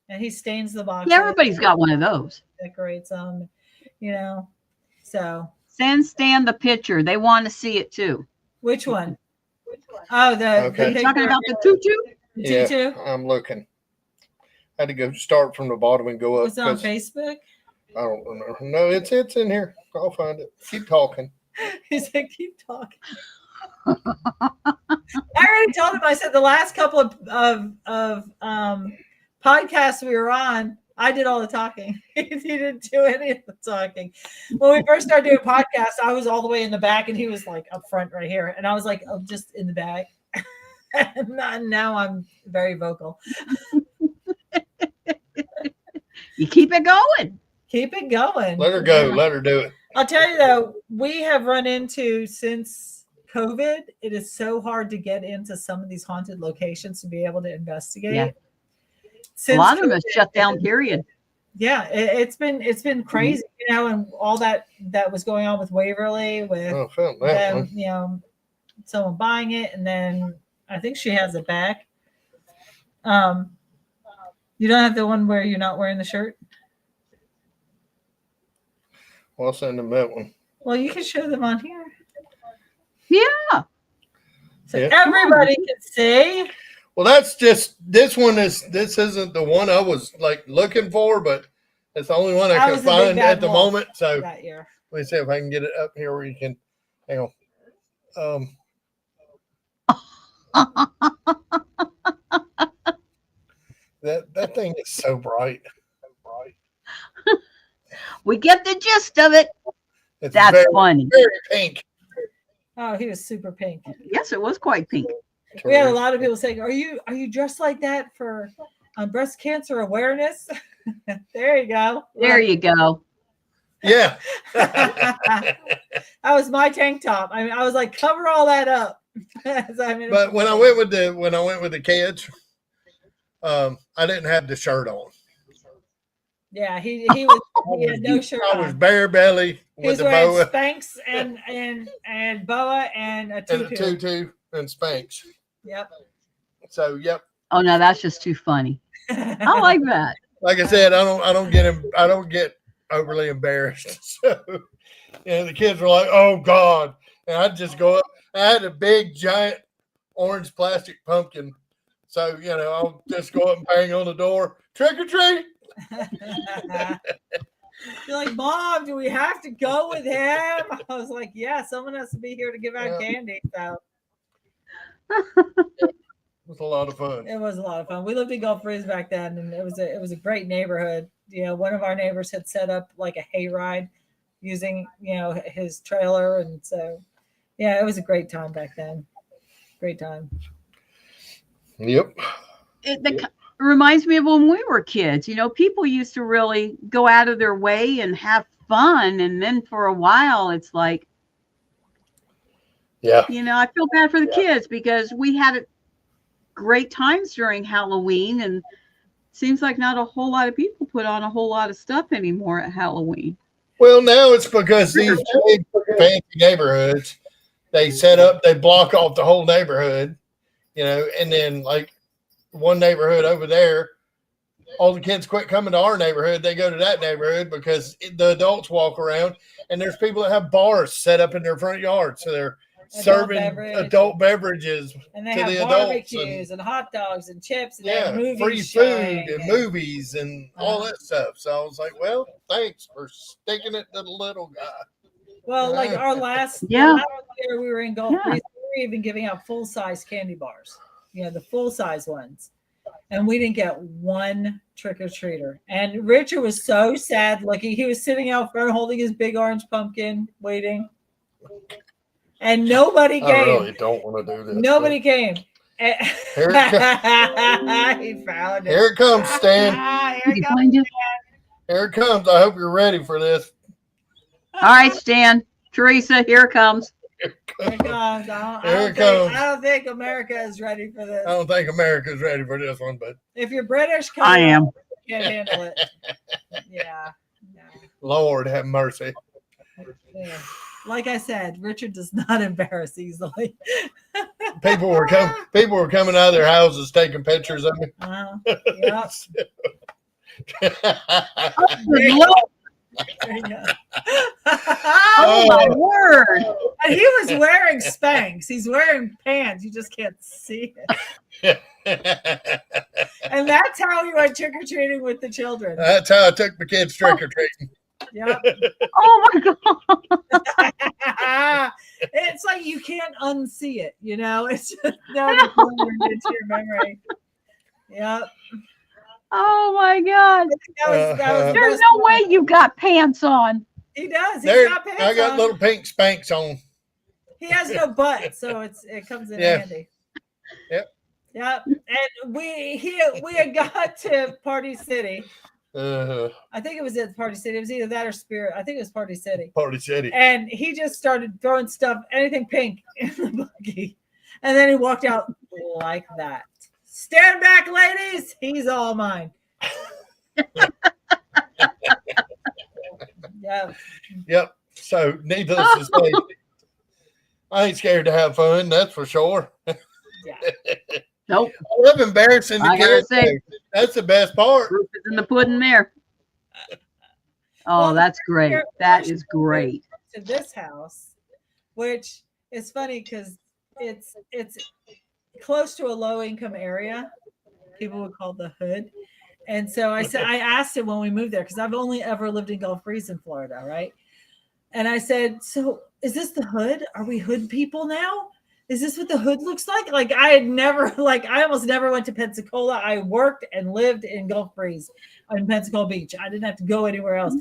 And he stains the box. Yeah, everybody's got one of those. Decorates them, you know. So Send Stan the picture. They want to see it too. which one? Oh, the Okay. You're talking about the tutu? Yeah, tutu. I'm looking. I had to go start from the bottom and go up. Was it on 'cause Facebook? I don't remember. No, it's in here. I'll find it. Keep talking. He said, "Keep talking." I already told him. I said the last couple of podcasts we were on, I did all the talking. He didn't do any of the talking. When we first started doing podcasts, I was all the way in the back, and he was like up front right here, and I was like, "Oh, just in the back." And now I'm very vocal. You keep it going. Keep it going. Let her go. Let her do it. I'll tell you though, we have run into since COVID, it is so hard to get into some of these haunted locations to be able to investigate. Yeah. Since A lot of them COVID, have shut down, period. Yeah, it's been crazy, you know, and all that was going on with Waverly, with Oh, I found that them, one. you know, someone buying it, and then I think she has it back. You don't have the one where you're not wearing the shirt? I'll send them that one. Well, you can show them on here. Yeah. So Yeah. everybody can see. Well, that's just this isn't the one I was like looking for, but it's the only one I That can was the big find bad at the wolf moment. So that year. let me see if I can get it up here where you can hang on. That thing is so bright. We get the gist of it. It's That's very, funny. very pink. Oh, he was super pink. Yes, it was quite pink. We had a lot of people saying, "Are you dressed like that for breast cancer awareness?" There you go. There you go. Yeah. That was my tank top. I mean, I was like, cover all that up. But when I went with the kids, I didn't have the shirt on. yeah, he had no shirt I was on. bare belly He was with the wearing boa Spanx and boa and a and tutu. a tutu and Spanx. Yep. So yep. Oh no, that's just too funny. I like that. Like I said, I don't get overly embarrassed. So the kids were like, "Oh God," and I'd just go up. I had a big giant orange plastic pumpkin, so I'll just go up and bang on the door, trick or treat. You're like, "Mom, do we have to go with him?" I was like, "Yeah, someone has to be here to give out candy." So It was a lot of fun. it was a lot of fun. We lived in Gulf Breeze back then, and it was a great neighborhood. One of our neighbors had set up like a hayride using his trailer, and so it was a great time back then. Great time. Yep. It reminds me of when we were kids. People used to really go out of their way and have fun, and then for a while, it's like, Yeah. I feel bad for the kids because we had great times during Halloween, and seems like not a whole lot of people put on a whole lot of stuff anymore at Halloween. Well, now it's because these big fancy neighborhoods, they block off the whole neighborhood, and then like one neighborhood over there, all the kids quit coming to our neighborhood. They go to that neighborhood because the adults walk around, and there's people that have bars set up in their front yard, so they're serving adult beverages and they to have the adults barbecues and hot dogs and chips and free food and movies and all that stuff. So I was like, well, thanks for sticking it to the little guy. Well, like our last year we were in Gulf Breeze, we were even giving out full-size candy bars, the full-size ones. and we didn't get one trick-or-treater. And Richard was so sad looking. He was sitting out front holding his big orange pumpkin, waiting. And nobody came. I really don't want to do this. Nobody came. Here it He found it. Here it comes, Stan. Here Did it you comes. find it? Here it comes. I hope you're ready for this. All right, Stan. Teresa, here it comes. Here it comes. Here it comes. I don't think America is ready for this. I don't think America's ready for this one, but If you're British, I am. You can't handle it. Yeah. No. Lord have mercy. Yeah. Like I said, Richard does not embarrass easily. People were coming out of their houses taking pictures of me. Yep. There you go. Oh my word! And he was wearing Spanx. He's wearing pants. You just can't see it. And that's how he went trick or treating with the children. That's how I took my kids trick or treating. Yep. Oh my god! It's like you can't unsee it. You know, it's just burned into your memory. Yep. Oh my god! That was There's no way you got pants on. He does. He's There, got pants I got on. little pink Spanx on. He has no butt, so it comes in handy. Yep. Yep. And we had got to Party City. I think it was at Party City. It was either that or Spirit. I think it was Party City. Party City. And he just started throwing stuff, anything pink, in the buggy. And then he walked out like that. Stand back, ladies. He's all mine. Yeah. Yep. So, needless to say, I ain't scared to have fun. That's for sure. Yeah. Nope. I love embarrassing the I gotta kids. say- That's the best part. Proof is in the pudding there. Oh, Well, that's great. That is great. To this house, which is funny because it's close to a low income area. People would call the hood. And so I asked him when we moved there, because I've only ever lived in Gulf Breeze in Florida, right? And I said, so is this the hood? Are we hood people now? Is this what the hood looks like? Like I almost never went to Pensacola. I worked and lived in Gulf Breeze on Pensacola Beach. I didn't have to go anywhere else.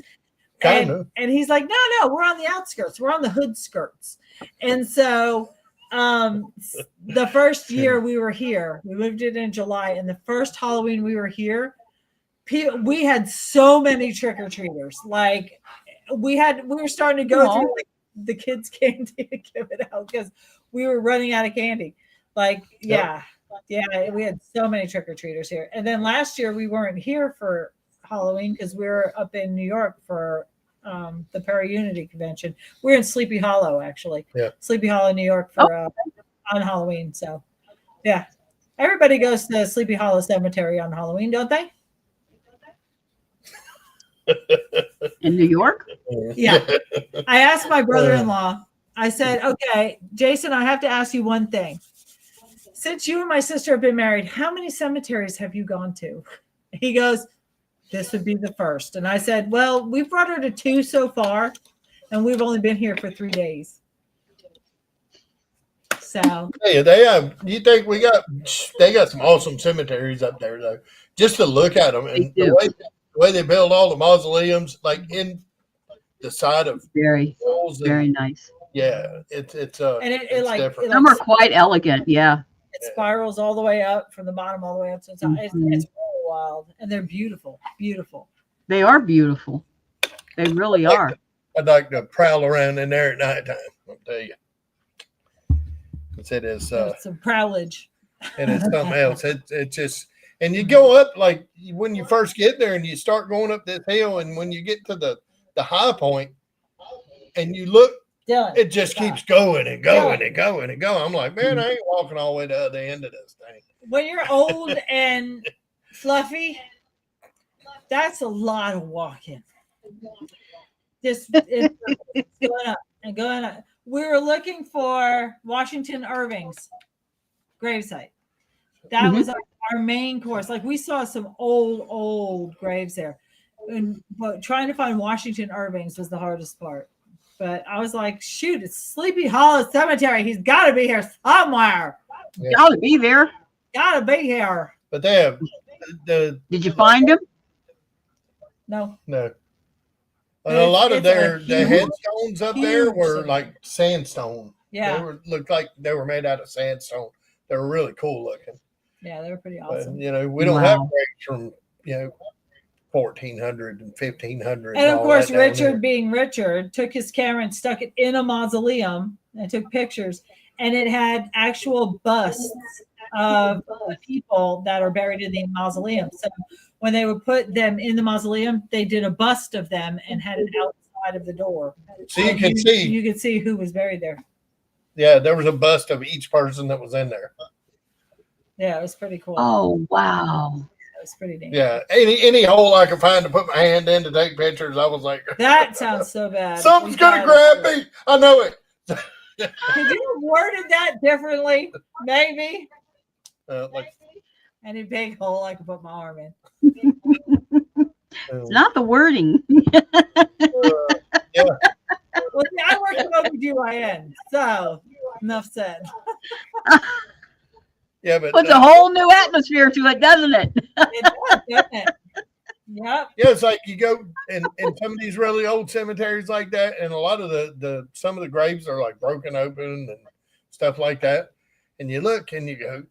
And he's like, no, we're on the outskirts. We're on the hood skirts. And so the first year we were here, we moved it in July, and the first Halloween we were here, we had so many trick-or-treaters. Like we were starting to go through like the kids' candy to give it out because we were running out of candy. Like, yeah, we had so many trick-or-treaters here. And then last year we weren't here for Halloween because we were up in New York for the Para-Unity convention. We're in Sleepy Hollow, actually. Yeah. Sleepy Hollow, New York for on Halloween. So, yeah. Everybody goes to Sleepy Hollow Cemetery on Halloween, don't they? In New York? Yeah. I asked my brother-in-law, I said, okay, Jason, I have to ask you one thing. Since you and my sister have been married, how many cemeteries have you gone to? He goes, this would be the first. And I said, well, we've brought her to 2 so far, and we've only been here for 3 days. So hey, they got some awesome cemeteries up there though. Just to look at them and the way they build all the mausoleums, like in the side of very and, nice. Yeah, it's and it like different. Some are quite elegant. Yeah, it spirals all the way up from the bottom all the way up. So it's really wild, and they're beautiful. They are beautiful. They really are. I'd like to prowl around in there at nighttime. I'll tell you. It is it's a prowlage. And it's something else. It's just, and you go up like when you first get there and you start going up this hill, and when you get to the high point and you look, it just keeps going and going and going and going. I'm like, man, I ain't walking all the way to the end of this thing. When you're old and fluffy, that's a lot of walking. Just it's going up and going up. We were looking for Washington Irving's gravesite. That was our main course. Like we saw some old graves there. But trying to find Washington Irving's was the hardest part. But I was like, shoot, it's Sleepy Hollow Cemetery. He's got to be here somewhere. Gotta be there. Gotta be here. But they have the. Did you find them? No. No. And a lot of the huge, headstones up there were cemetery. like sandstone. Yeah. Looked like they were made out of sandstone. They were really cool looking. Yeah, they were pretty But, awesome. we don't have graves from 1400 and 1500. And of course, Richard, being Richard, took his camera and stuck it in a mausoleum and took pictures. And it had actual busts of the people that are buried in the mausoleum. So when they would put them in the mausoleum, they did a bust of them and had it outside of the door. So you could see who was buried there. Yeah, there was a bust of each person that was in there. Yeah, it was pretty cool. Oh, wow. It was pretty neat. Yeah, any hole I could find to put my hand in to take pictures, I was like, that sounds so bad. Something's going to grab me. I know it. Could you have worded that differently? Maybe. Any big hole I could put my arm in. It's not the wording. Yeah. Well, see, I work at OBGYN, so enough said. Yeah, but puts a whole new atmosphere to it, doesn't it? It does, doesn't it? Yep. Yeah, it's like you go in some of these really old cemeteries like that, and a lot of the some of the graves are like broken open and stuff like that. And you look and you go,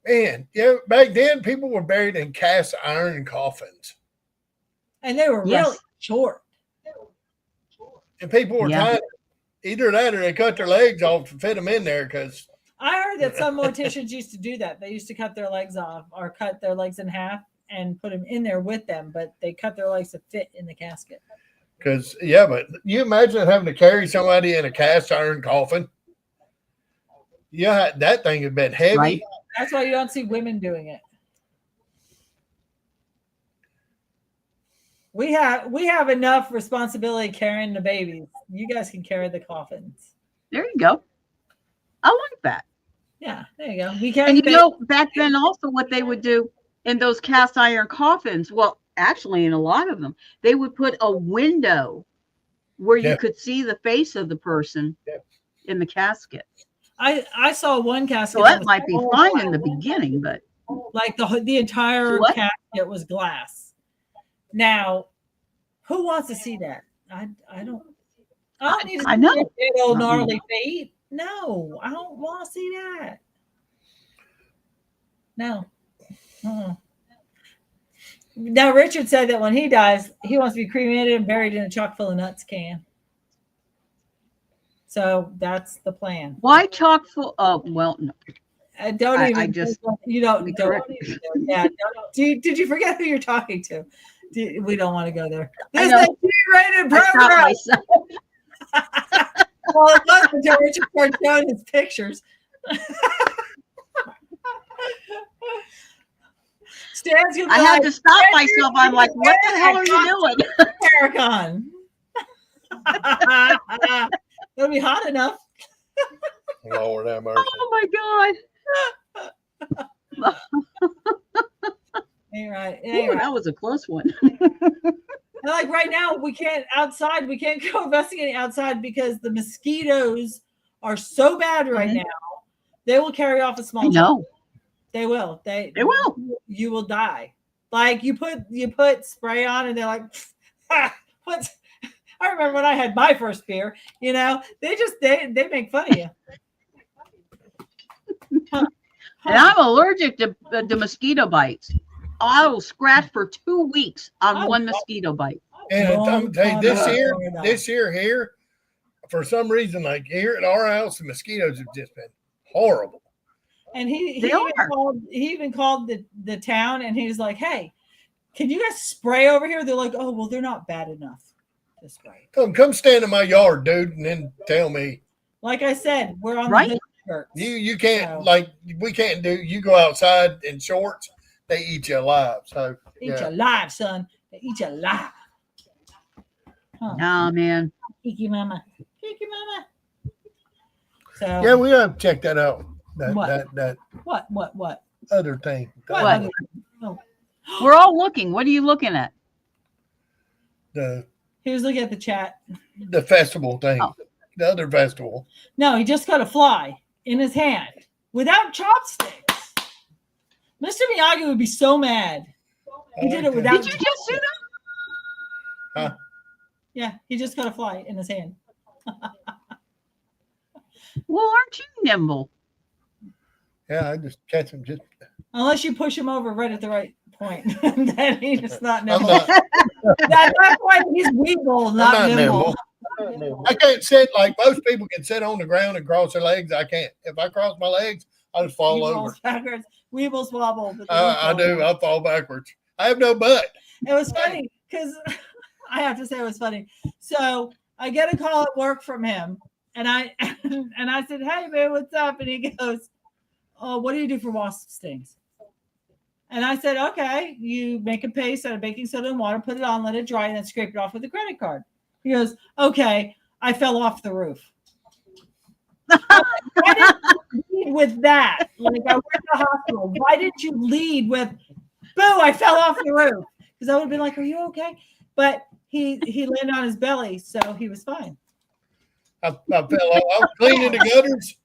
man, back then people were buried in cast iron coffins. And they were really short. And people were trying either that or they cut their legs off to fit them in there because I heard that some morticians used to do that. They used to cut their legs off or cut their legs in half and put them in there with them, but they cut their legs to fit in the casket. Because, but you imagine having to carry somebody in a cast iron coffin? Yeah, that thing had been heavy. Right. That's why you don't see women doing it. We have enough responsibility carrying the babies. You guys can carry the coffins. There you go. I like that. Yeah, there you go. We carry. And back then also what they would do in those cast iron coffins, well, actually in a lot of them, they would put a window where you could see the face of the person in the casket. I saw one casket. So that might be fine in the beginning, but like the entire casket was glass. Now, who wants to see that? I don't need to see know. Old gnarly feet. No, I don't want to see that. No. Now, Richard said that when he dies, he wants to be cremated and buried in a chock full of nuts can. So that's the plan. Why chock full? Oh, well, no. Don't even. I just you don't. Yeah. Did you forget who you're talking to? We don't want to go there. This is a G-rated program. Well, it was until Richard started showing his pictures. I had to stop myself. I'm like, what the hell are you doing? Paracon. It'll be hot enough. Lord have mercy. Oh my God. Right. Ooh, that was a close one. Like right now, we can't go investigating outside because the mosquitoes are so bad right now. They will carry off a small child. They will. They will. You will die. Like you put spray on and they're like, what? I remember when I had my first beer, they make fun of you. And I'm allergic to mosquito bites. I will scratch for 2 weeks on one mosquito bite. And I'm telling you, this year here, for some reason, like here at our house, the mosquitoes have just been horrible. And he even called the town and he was like, hey, can you guys spray over here? They're like, oh, well, they're not bad enough to spray. Come stand in my yard, dude, and then tell me. Like I said, we're on right. The shirts, you can't we can't do. You go outside in shorts, they eat you alive. So eat you alive, son. They eat you alive. Huh. Nah, man. Kiki mama. So yeah, we gotta check that out. What other thing. What? Oh. We're all looking. What are you looking at? He was looking at the chat. The festival thing. Oh. The other festival. No, he just got a fly in his hand without chopsticks. Mr. Miyagi would be so mad. He did it without. Did you just do that? Huh? Yeah, he just got a fly in his hand. Well, aren't you nimble? Yeah, I just catch him. Just Unless you push him over right at the right point, then he's not I'm nimble. not. That's why he's weeble, I'm not not nimble. nimble. I can't sit like most people can sit on the ground and cross their legs. I can't. If I cross my legs, I just fall He over. rolls backwards. Weebles wobble. But they don't I fall do. over. I fall backwards. I have no butt. It was funny because I have to say it was funny. So I get a call at work from him, and I said, "Hey man, what's up?" And he goes, "Oh, what do you do for wasp stings?" And I said, "Okay, you make a paste out of baking soda and water, put it on, let it dry, and then scrape it off with a credit card." He goes, "Okay, I fell off the roof." Why didn't you lead with that? Like I went to the hospital. Why didn't you lead with, "Boo, I fell off the roof"? Because I would have been like, "Are you okay?" But he landed on his belly, so he was fine. I fell off. I was cleaning the gutters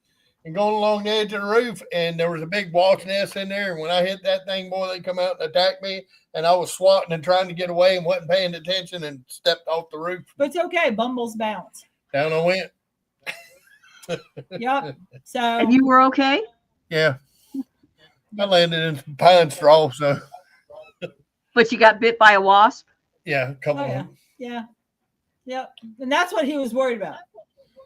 and going along the edge of the roof, and there was a big wasp nest in there. And when I hit that thing, boy, they come out and attack me. And I was swatting and trying to get away and wasn't paying attention and stepped off the roof. But it's okay. Bumbles bounce. Down I went. Yep. So And you were okay? Yeah. I landed in some pine straw, so But you got bit by a wasp? yeah, a couple Oh, of yeah. them. yeah. Yep. And that's what he was worried about.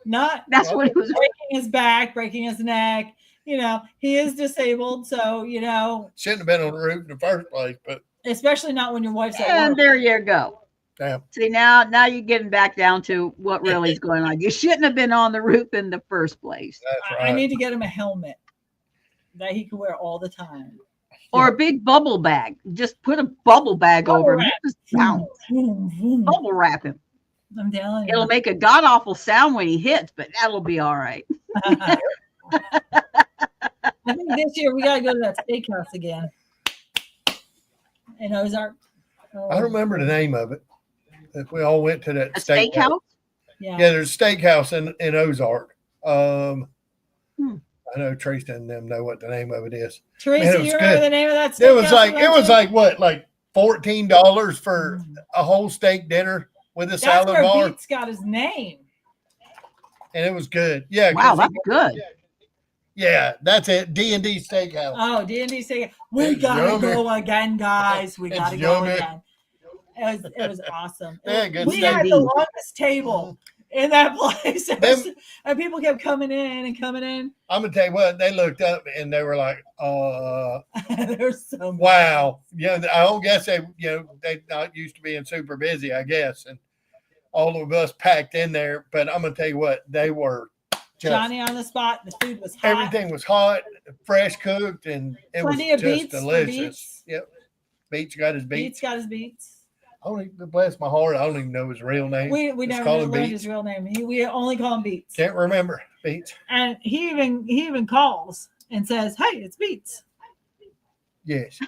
Not That's what it was. breaking his back, breaking his neck. You know, he is disabled, so you know, Shouldn't have been on the roof in the first place, but especially not when your wife's at And work. there you go. damn. See, now you're getting back down to what really is going on. You shouldn't have been on the roof in the first place. That's I right. need to get him a helmet that he can wear all the time. Or a big bubble bag. Just put a bubble bag Bubble over him. wrap. Just bounce. Vroom, vroom. Bubble wrap him. I'm telling It'll you. make a god awful sound when he hits, but that'll be all right. I think this year we gotta go to that steakhouse again. In Ozark. Oh, I don't remember the name of it. If we all went to that A steakhouse? Yeah. Yeah, there's a steakhouse in Ozark. Hmm. I know Trace and them know what the name of it is. Tracy, Man, it was you remember good. the name of that steakhouse? It was like what, like $14 for a whole steak dinner with a That's salad where bar, Beats got his name. and it was good. Yeah, 'cause Wow, that's good. yeah, that's it. D&D Steakhouse. Oh, D&D steak. We It's gotta yummy. go again, guys. We It's gotta go yummy. again. It was awesome. Yeah, good We steak. had the longest table in that place. Them- And people kept coming in and coming in. I'm gonna tell you what, they looked up and they were like, There's so much. wow. Yeah, I don't guess they not used to being super busy, I guess. And all of us packed in there. But I'm gonna tell you what, they were just Johnny on the spot. The food was hot. everything was hot, fresh cooked, and it Plenty was of just beets for delicious. Beets. Yep. Beets got his Beats beets. got his beats. I don't even, bless my heart, I don't even know his real name. We Just never call learned him Beats. his real name. We only call him Beats. Can't remember. Beets. And he even calls and says, "Hey, it's Beats." Yes.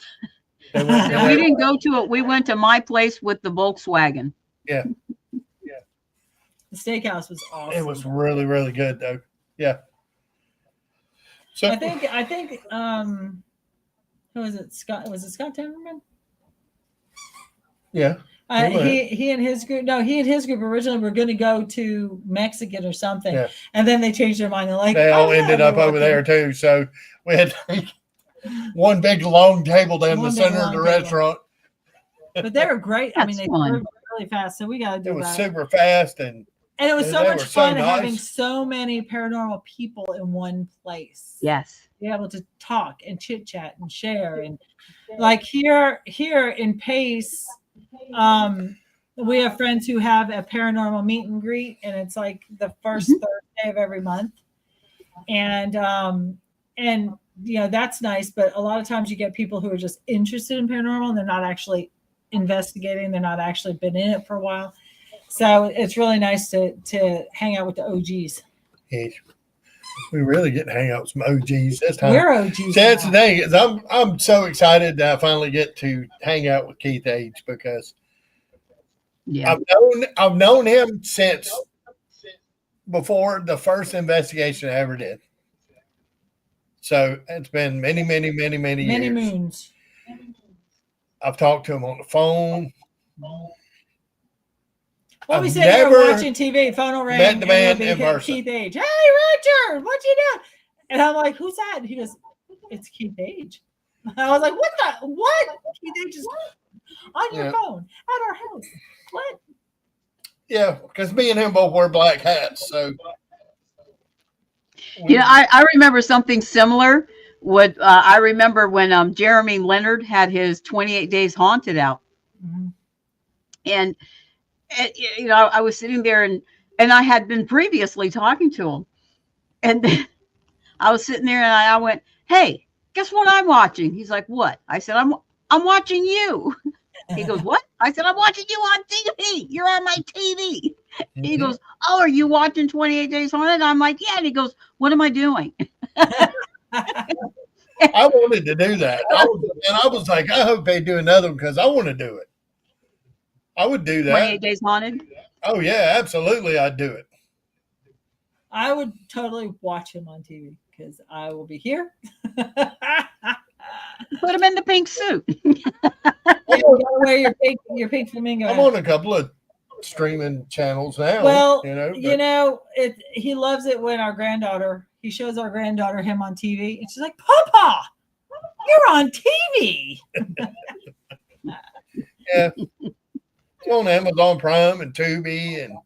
And we didn't go to it. We went to my place with the Volkswagen. Yeah. The steakhouse was awesome. It was really, really good though. Yeah. So I think who was it? Scott, was it Scott Timmerman? yeah. He and his group originally were going to go to Mexican or something, Yeah. and then they changed their mind. They're like, They all "Oh, yeah, ended we're up over working." there too. So we had one big long table down One the big center of long the table. restaurant. But they were great. I mean, That's they fun. served really fast, so we got to do It was that. super fast and And it was so they much were so fun nice. having so many paranormal people in one place. Yes. Be able to talk and chit chat and share. And like here in Pace, we have friends who have a paranormal meet and greet, and it's like the first Thursday of every month. And you know, that's nice, but a lot of times you get people who are just interested in paranormal and they're not actually investigating, they're not actually been in it for a while. So it's really nice to hang out with the OGs. yeah, we really get to hang out with some OGs this time. We're OGs. See, that's the now. thing is I'm so excited that I finally get to hang out with Keith Age because Yeah. I've known him since before the first investigation I ever did. So it's been many years. moons. I've talked to him on the phone. Well, we I've sit here never watching TV, phone will ring, met the man and it'll in be person. Keith Age. Hey, Richard, what you doing? And I'm like, who's that? And he goes, it's Keith Age. I was like, what? Keith Age is on your phone at our house. What? Yeah, because me and him both wear black hats. So, You know, I remember something similar. I remember when Jeremy Leonard had his 28 Days Haunted out, Mm-hmm. and you know, I was sitting there and I had been previously talking to him, and then I was sitting there and I went, "Hey, guess what I'm watching?" He's like, "What?" I said, I'm watching you." He goes, "What?" I said, "I'm watching you on TV. You're on my TV." He goes, "Oh, are you watching 28 Days Haunted?" I'm like, "Yeah." And he goes, "What am I doing?" I wanted to do that. I was like, I hope they do another one because I want to do it. I would do that. 28 Days Haunted? Oh, yeah, absolutely. I'd do it. I would totally watch him on TV because I will be here. Put him in the pink suit. You gotta wear your pink flamingo. I'm on a couple of streaming channels now. Well, you know, he loves it when he shows our granddaughter him on TV, and she's like, "Papa, you're on TV." Yeah, it's on Amazon Prime and Tubi, and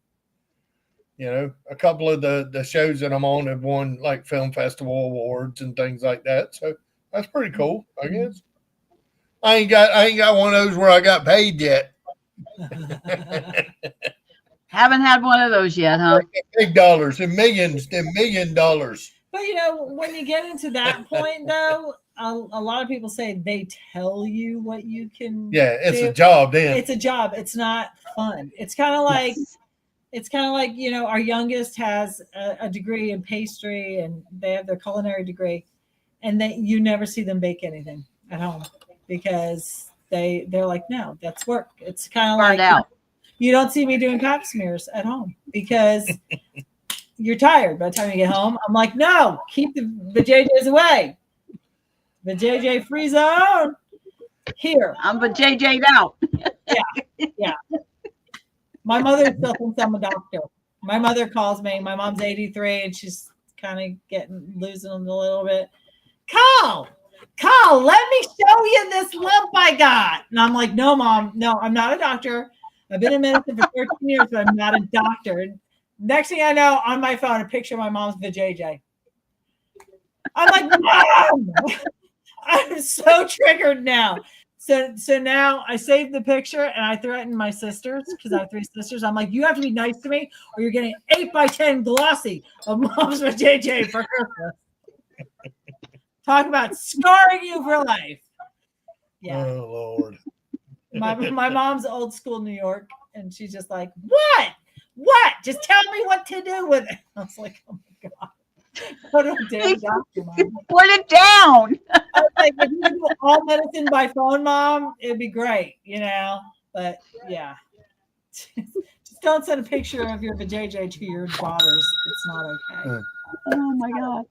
you know, a couple of the shows that I'm on have won like film festival awards and things like that. So that's pretty cool, I guess. I ain't got one of those where I got paid yet. Haven't had one of those yet, huh? Big dollars and millions and $1 million. But you know, when you get into that point, though, a lot of people say they tell you what you can. Yeah, it's do. a job. Then it's a job. It's not fun. It's kind of like. Yes. It's kind of like, you know, our youngest has a degree in pastry and they have their culinary degree, and you never see them bake anything at home because they're like, no, that's work. It's kind of like out. You don't see me doing pap smears at home because you're tired by the time you get home. I'm like, no, keep the JJs away. The JJ free zone here. I'm the JJ'd out. Yeah. My mother still thinks I'm a doctor. My mother calls me. My mom's 83 and she's kind of losing them a little bit. Carl, let me show you this lump I got. And I'm like, no, Mom, no, I'm not a doctor. I've been in medicine for 13 years, but I'm not a doctor. Next thing I know, on my phone, a picture of my mom's vajayjay. I'm like, Mom! I'm so triggered now. So now I saved the picture and I threatened my sisters because I have 3 sisters. I'm like, you have to be nice to me or you're getting 8x10 glossy of Mom's JJ for Christmas. Talk about scarring you for life. Yeah. Oh, Lord. My mom's old school New York, and she's just like, what? Just tell me what to do with it. I was like, oh my God. Put it down, doctor, Mom. Put it down. I was like, if you do all medicine by phone, Mom, it'd be great, you know. But yeah, just don't send a picture of your vajayjay to your daughters. It's not okay. Oh my God.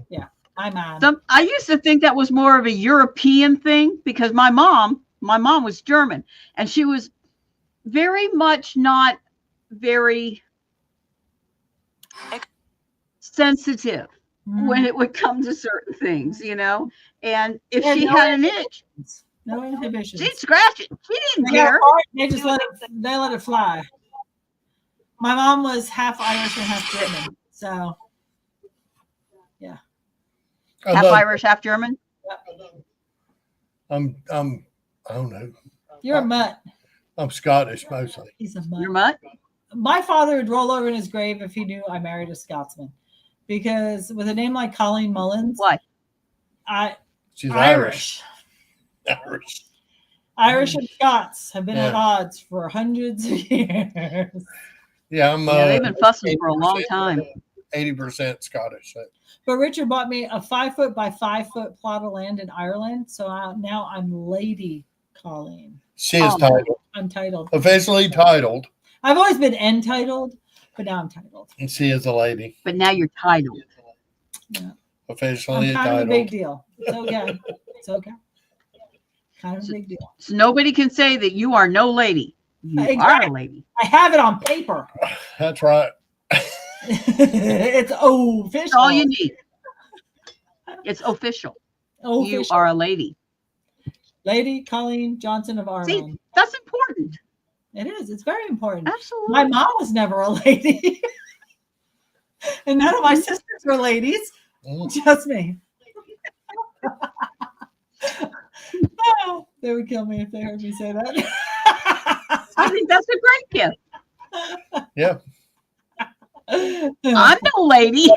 Yeah, I'm on. I used to think that was more of a European thing because my mom was German, and she was very much not very sensitive when it would come to certain things, you know. And if she had an itch, no inhibitions. She'd scratch it. She didn't care. They just let it fly. My mom was half Irish and half German, so yeah. Half Irish, half German. I don't know. You're a mutt. I'm Scottish mostly. He's a mutt. You're mutt? My father would roll over in his grave if he knew I married a Scotsman. Because with a name like Colleen Mullins, what? She's Irish. Irish and Scots have been at odds for hundreds of years. Yeah, they've been fussing for a long time. 80% Scottish. But Richard bought me a 5-foot by 5-foot plot of land in Ireland, so now I'm Lady Colleen. She is titled. I'm titled. Officially titled. I've always been entitled, but now I'm titled. And she is a lady. But now you're titled. Yeah. Officially I'm kind of a entitled. big deal. It's okay. It's okay. Kind of a big deal. So nobody can say that you are no lady. You are a Exactly. lady. I have it on paper. That's right. It's official. That's all you need. It's official. Official. You are a lady. Lady Colleen Johnson of See, Armand. that's important. It is. It's very important. Absolutely. My mom was never a lady. And none of my sisters were ladies. Just me. Oh, they would kill me if they heard me say that. I think that's a great gift. Yeah. I'm no lady.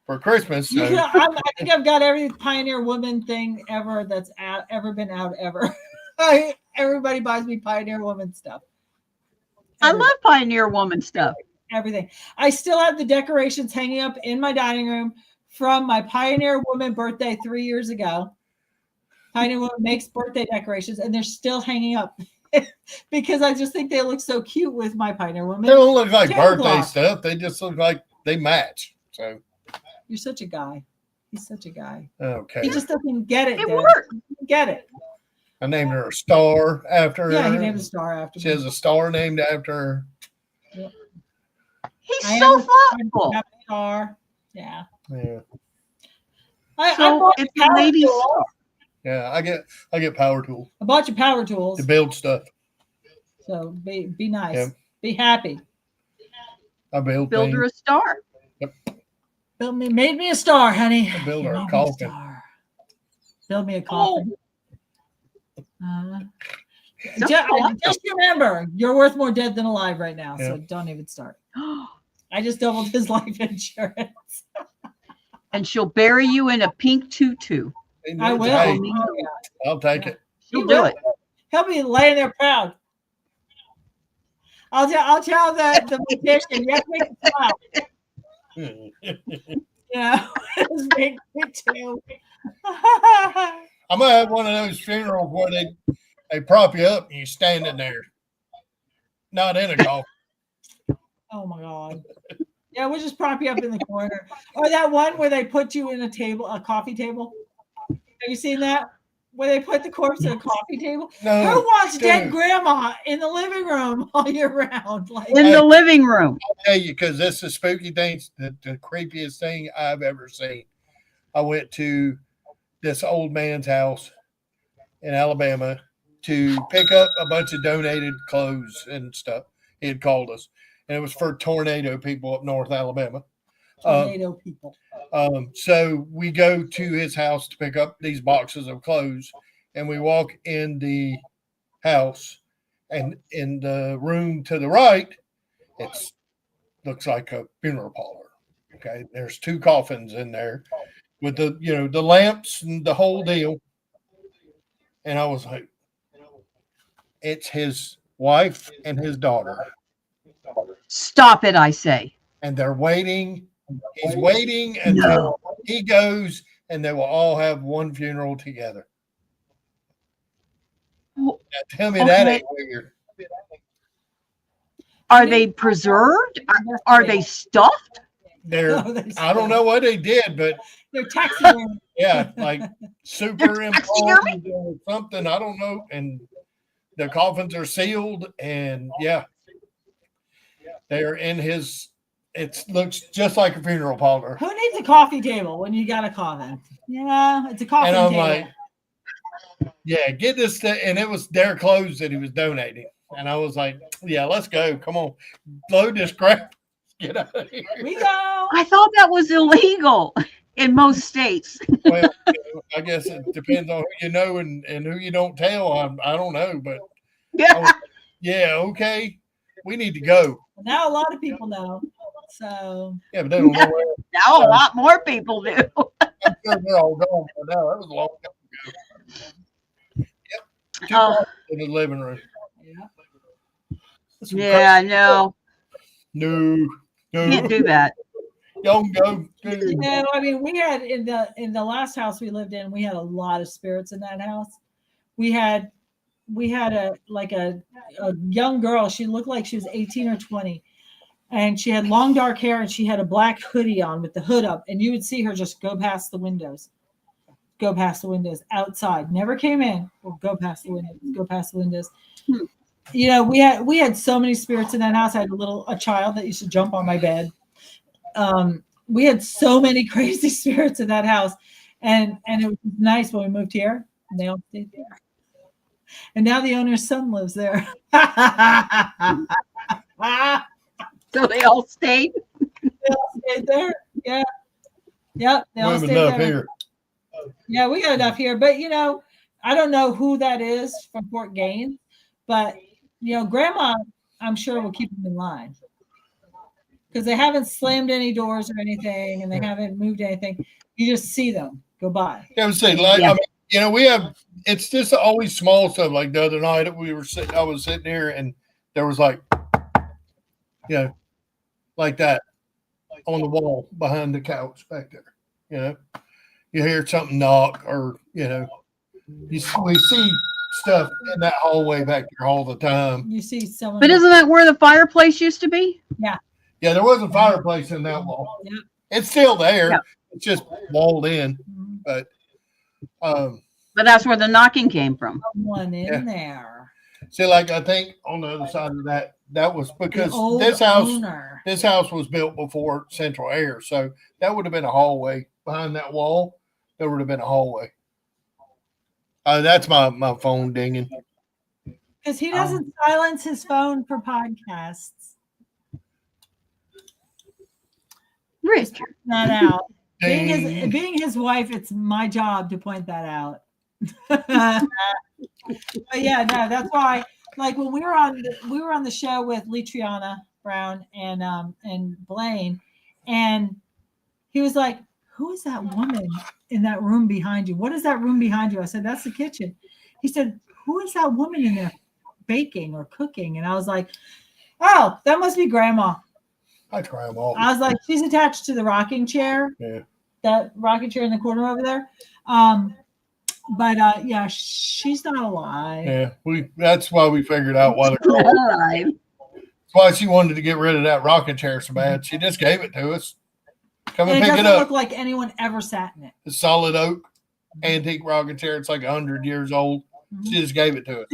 For Christmas. So. I think I've got every Pioneer Woman thing ever that's ever been out ever. Everybody buys me Pioneer Woman stuff. I love Pioneer Woman stuff. Everything. I still have the decorations hanging up in my dining room from my Pioneer Woman birthday 3 years ago. Pioneer Woman makes birthday decorations, and they're still hanging up because I just think they look so cute with my Pioneer Woman. They don't look like birthday tablecloth. stuff. They just look like they match. So you're such a guy. He's such a guy. Okay. He just doesn't get it. It worked. Get it. I named her a star after Yeah, her. he named a star after She me. has a star named after her. Yep. He's so thoughtful. Star. Yeah. Yeah. So it's a lady star. Yeah, I get power tools. I bought you power tools to build stuff. So be nice. Yep. Be happy. I build her a star. Yep. Made me a star, honey. I build her a coffin. Build me a coffin. Just remember, you're worth more dead than alive right now. So don't even start. I just doubled his life insurance. And she'll bury you in a pink tutu. I will. Hey, I'll take it. She'll do it. He'll be laying there proud. I'll tell the magician, you have to make it smile. Yeah, it's big too. I'm gonna have one of those funerals where they prop you up and you standing there, not in a coffin. Oh my God. Yeah, we'll just prop you up in the corner. Or that one where they put you in a coffee table. Have you seen that? Where they put the corpse in a coffee table? No, who wants dead grandma in the living room all year round? Like in the living room. I'll tell you, because this is spooky things, the creepiest thing I've ever seen. I went to this old man's house in Alabama to pick up a bunch of donated clothes and stuff. He had called us, and it was for tornado people up north Alabama. Tornado people. So we go to his house to pick up these boxes of clothes, and we walk in the house, and in the room to the right, it looks like a funeral parlor. Okay, there's 2 coffins in there with the lamps and the whole deal. And I was like, it's his wife and his daughter. Stop it, I say. And they're waiting. He's waiting until he goes, and they will all have one funeral together. Now, tell me that ain't weird. Are they preserved? Are they stuffed? I don't know what they did, but they're taxidermy. Yeah, like superimposed or something. I don't know. And the coffins are sealed, and they're in his. It looks just like a funeral parlor. Who needs a coffee table when you got a coffin? Yeah, it's a coffin table. And I'm like, get this thing. And it was their clothes that he was donating. And I was like, let's go. Come on. Load this crap. Get out of here. We go. I thought that was illegal in most states. Well, I guess it depends on who you know and who you don't tell. I don't know. But okay. We need to go. Now a lot of people know. So but they don't know where. Now a lot more people do. I'm sure they're all gone by now. That was a long time ago. In the living room. No. No. Can't do that. Don't go. I mean, we had in the last house we lived in, we had a lot of spirits in that house. We had a young girl. She looked like she was 18 or 20. and she had long dark hair, and she had a black hoodie on with the hood up, and you would see her just go past the windows outside. Never came in. Or go past the windows. You know, we had so many spirits in that house. I had a child that used to jump on my bed. We had so many crazy spirits in that house, and it was nice when we moved here. And they all stayed there. And now the owner's son lives there. So they all stayed. They all stayed there. Yeah. Yep. They all stayed there. Here. Yeah, we got enough here. But, you know, I don't know who that is from Fort Gaines. But, you know, Grandma, I'm sure, will keep them in line. Because they haven't slammed any doors or anything, and they haven't moved anything. You just see them go by. Yeah, I was saying, like, I mean, you know, we have, it's just always small stuff. Like the other night, I was sitting here, and there was like, you know, like that on the wall behind the couch back there. You know, you hear something knock, or, you know, we see stuff in that hallway back there all the time. You see someone. But isn't that where the fireplace used to be? Yeah. Yeah, there was a fireplace in that wall. Yeah. It's still there. Yeah. It's just walled in. But that's where the knocking came from. Someone in there. See, like, I think on the other side of that was because this house was built before central air. So that would have been a hallway. Behind that wall, there would have been a hallway. That's my phone dinging. Because he doesn't silence his phone for podcasts. Richard. That out. Being his wife, it's my job to point that out. But yeah, no, that's why. Like when we were on the show with Litriana Brown and Blaine, and he was like, "Who is that woman in that room behind you? What is that room behind you?" I said, "That's the kitchen." He said, "Who is that woman in there baking or cooking?" And I was like, "Oh, that must be Grandma." I try them all. I was like, she's attached to the rocking chair. Yeah. That rocking chair in the corner over there. But yeah, she's not alive. Yeah, that's why we figured out why they're alive. That's why she wanted to get rid of that rocking chair so bad. She just gave it to us. Come and pick it up. It doesn't look like anyone ever sat in it. The solid oak antique rocking chair. It's like 100 years old. She just gave it to us.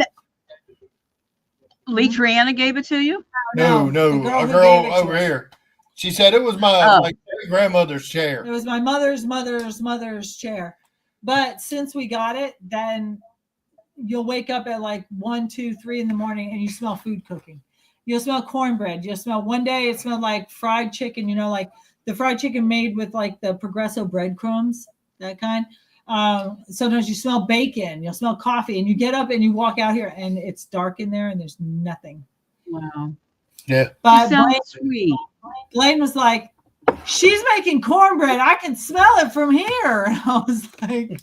Lee Triana gave it to you? No, a girl over here. She said it was my grandmother's chair. It was my mother's chair. But since we got it, then you'll wake up at like 1, 2, 3 in the morning and you smell food cooking. You'll smell cornbread. You'll smell, one day it smelled like fried chicken, you know, like the fried chicken made with like the Progresso breadcrumbs, that kind. Sometimes you smell bacon, you'll smell coffee, and you get up and you walk out here and it's dark in there and there's nothing. Wow. Yeah. But sweet. Blaine was like, "She's making cornbread. I can smell it from here." And I was like,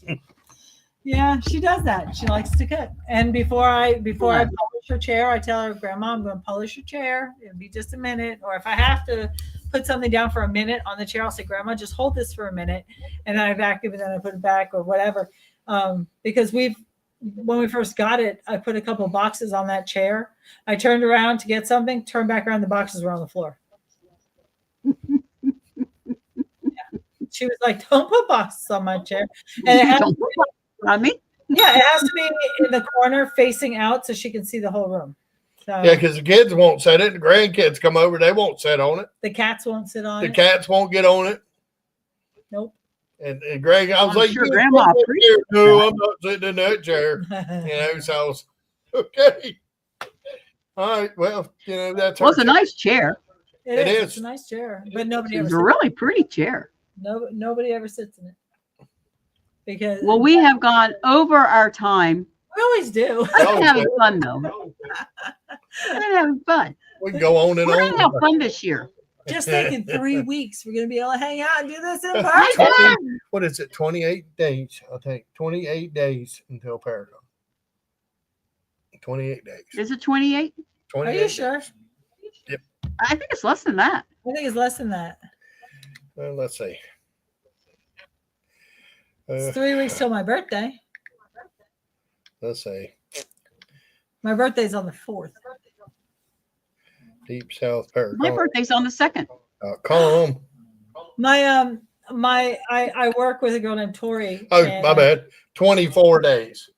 yeah, she does that. She likes to cook. And before I polish her chair, I tell her, "Grandma, I'm going to polish your chair. It'll be just a minute." Or if I have to put something down for a minute on the chair, I'll say, "Grandma, just hold this for a minute." And then I vacuum and then I put it back or whatever. Because when we first got it, I put a couple of boxes on that chair. I turned around to get something, turned back around, the boxes were on the floor. She was like, "Don't put boxes on my chair." And it has to be, on me? Yeah, it has to be in the corner facing out so she can see the whole room. So, yeah, because the kids won't sit it. The grandkids come over, they won't sit on it. The cats won't sit on it. The cats won't get on it. Nope. And Greg, I was like, sure Grandma no, I'm not sitting in that chair. You know, so I was okay. All right, well, you know, that's it's a nice chair. It is. It's a nice chair, but nobody ever. It's a really pretty chair. Nobody ever sits in it because. Well, we have gone over our time. We always do. I'm having fun though. I'm having fun. We can go on and We're on. gonna have fun this year. Just thinking 3 weeks, we're gonna be able to hang out and do this in person. What is it? 28 days. I think 28 days until Paragon. 28 days. Is it 28? 28 Are you sure? Yep. I think it's less than that. I think it's less than that. Well, let's see. It's 3 weeks till my birthday. Let's see. My birthday's on the 4th. Deep South My Paracom. birthday's on the 2nd. Calm. I work with a girl named Tori. Oh, my bad. 24 days.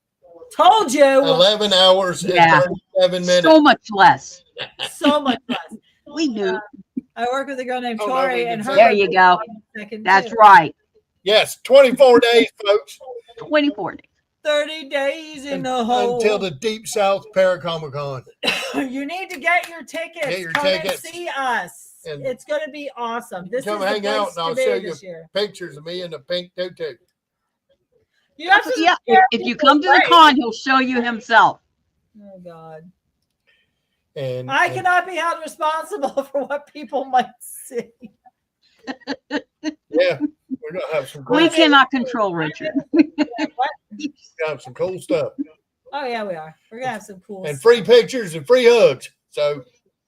Told you. 11 hours and 37 minutes. So much less. So much less. We knew. I work with a girl named Oh, no, Tori, we and didn't her. say There you go. That's right. Yes, 24 days, folks. 24 days. 30 days in the hole. Until the Deep South Paracomic Con. You need to get your tickets. Get your Come tickets. and see us. And it's going to be awesome. This come is hang the out place and I'll to show be you this year. pictures of me in the pink tutu. You have to If you come to the con, he'll show you himself. Oh, God. And I cannot be held responsible for what people might see. Yeah, we're going to have some cool We cannot control Richard. have some cool stuff. Oh, yeah, we are. We're going to have some cool And stuff. free pictures and free hugs. So,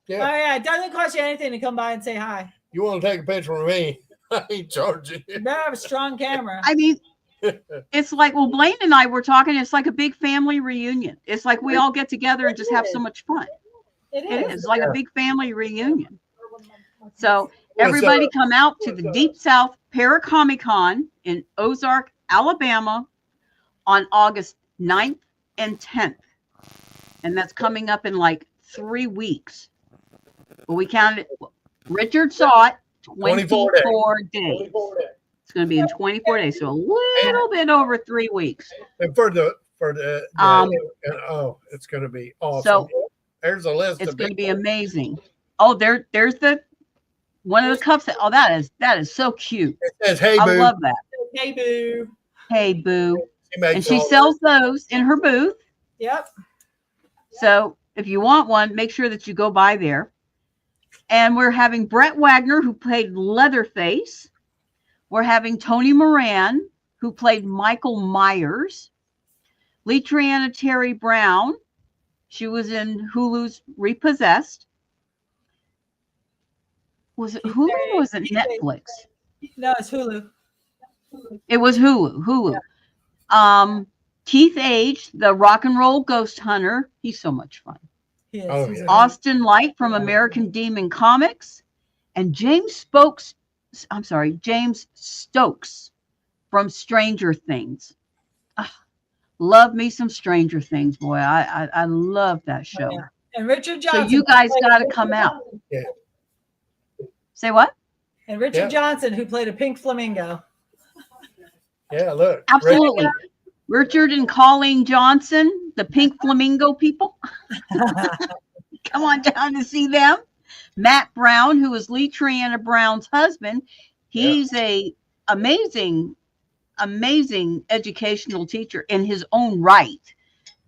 yeah. Oh, yeah. It doesn't cost you anything to come by and say hi. You want to take a picture with me? I ain't charging you. You better have a strong camera. I mean, it's like, well, Blaine and I were talking. It's like a big family reunion. It's like we all get together and just have so much fun. It is like a big family reunion. So everybody come out to the Deep South Paracomic Con in Ozark, Alabama on August 9th and 10th. And that's coming up in like 3 weeks. Well, we counted it. Richard saw it 24 days. It's going to be in 24 days. So a little bit over 3 weeks. And for the it's going to be awesome. So there's a list. It's going to be amazing. Oh, there's the one of the cups. That is so cute. It says, "Hey, I boo." love that. Hey, boo. Hey, boo. And she all sells those in her booth. Yep. So if you want one, make sure that you go by there. And we're having Brett Wagner, who played Leatherface. We're having Tony Moran, who played Michael Myers. Letriana Terry Brown. She was in Hulu's Repossessed. Was it Hulu or was it Netflix? No, it's Hulu. It was Hulu. Yeah. Keith Age, the rock and roll ghost hunter. He's so much fun. He is. Oh, yeah. Austin Light from American Demon Comics. And James Stokes from Stranger Things. Love me some Stranger Things, boy. I love that show. Yeah. And Richard Johnson. So you guys got to come out. Yeah. Say what? And Richard Johnson, who played a pink flamingo. Yeah, look. Absolutely. Richard and Colleen Johnson, the pink flamingo people. Come on down to see them. Matt Brown, who is Lee Triana Brown's husband. He's a amazing educational teacher in his own right.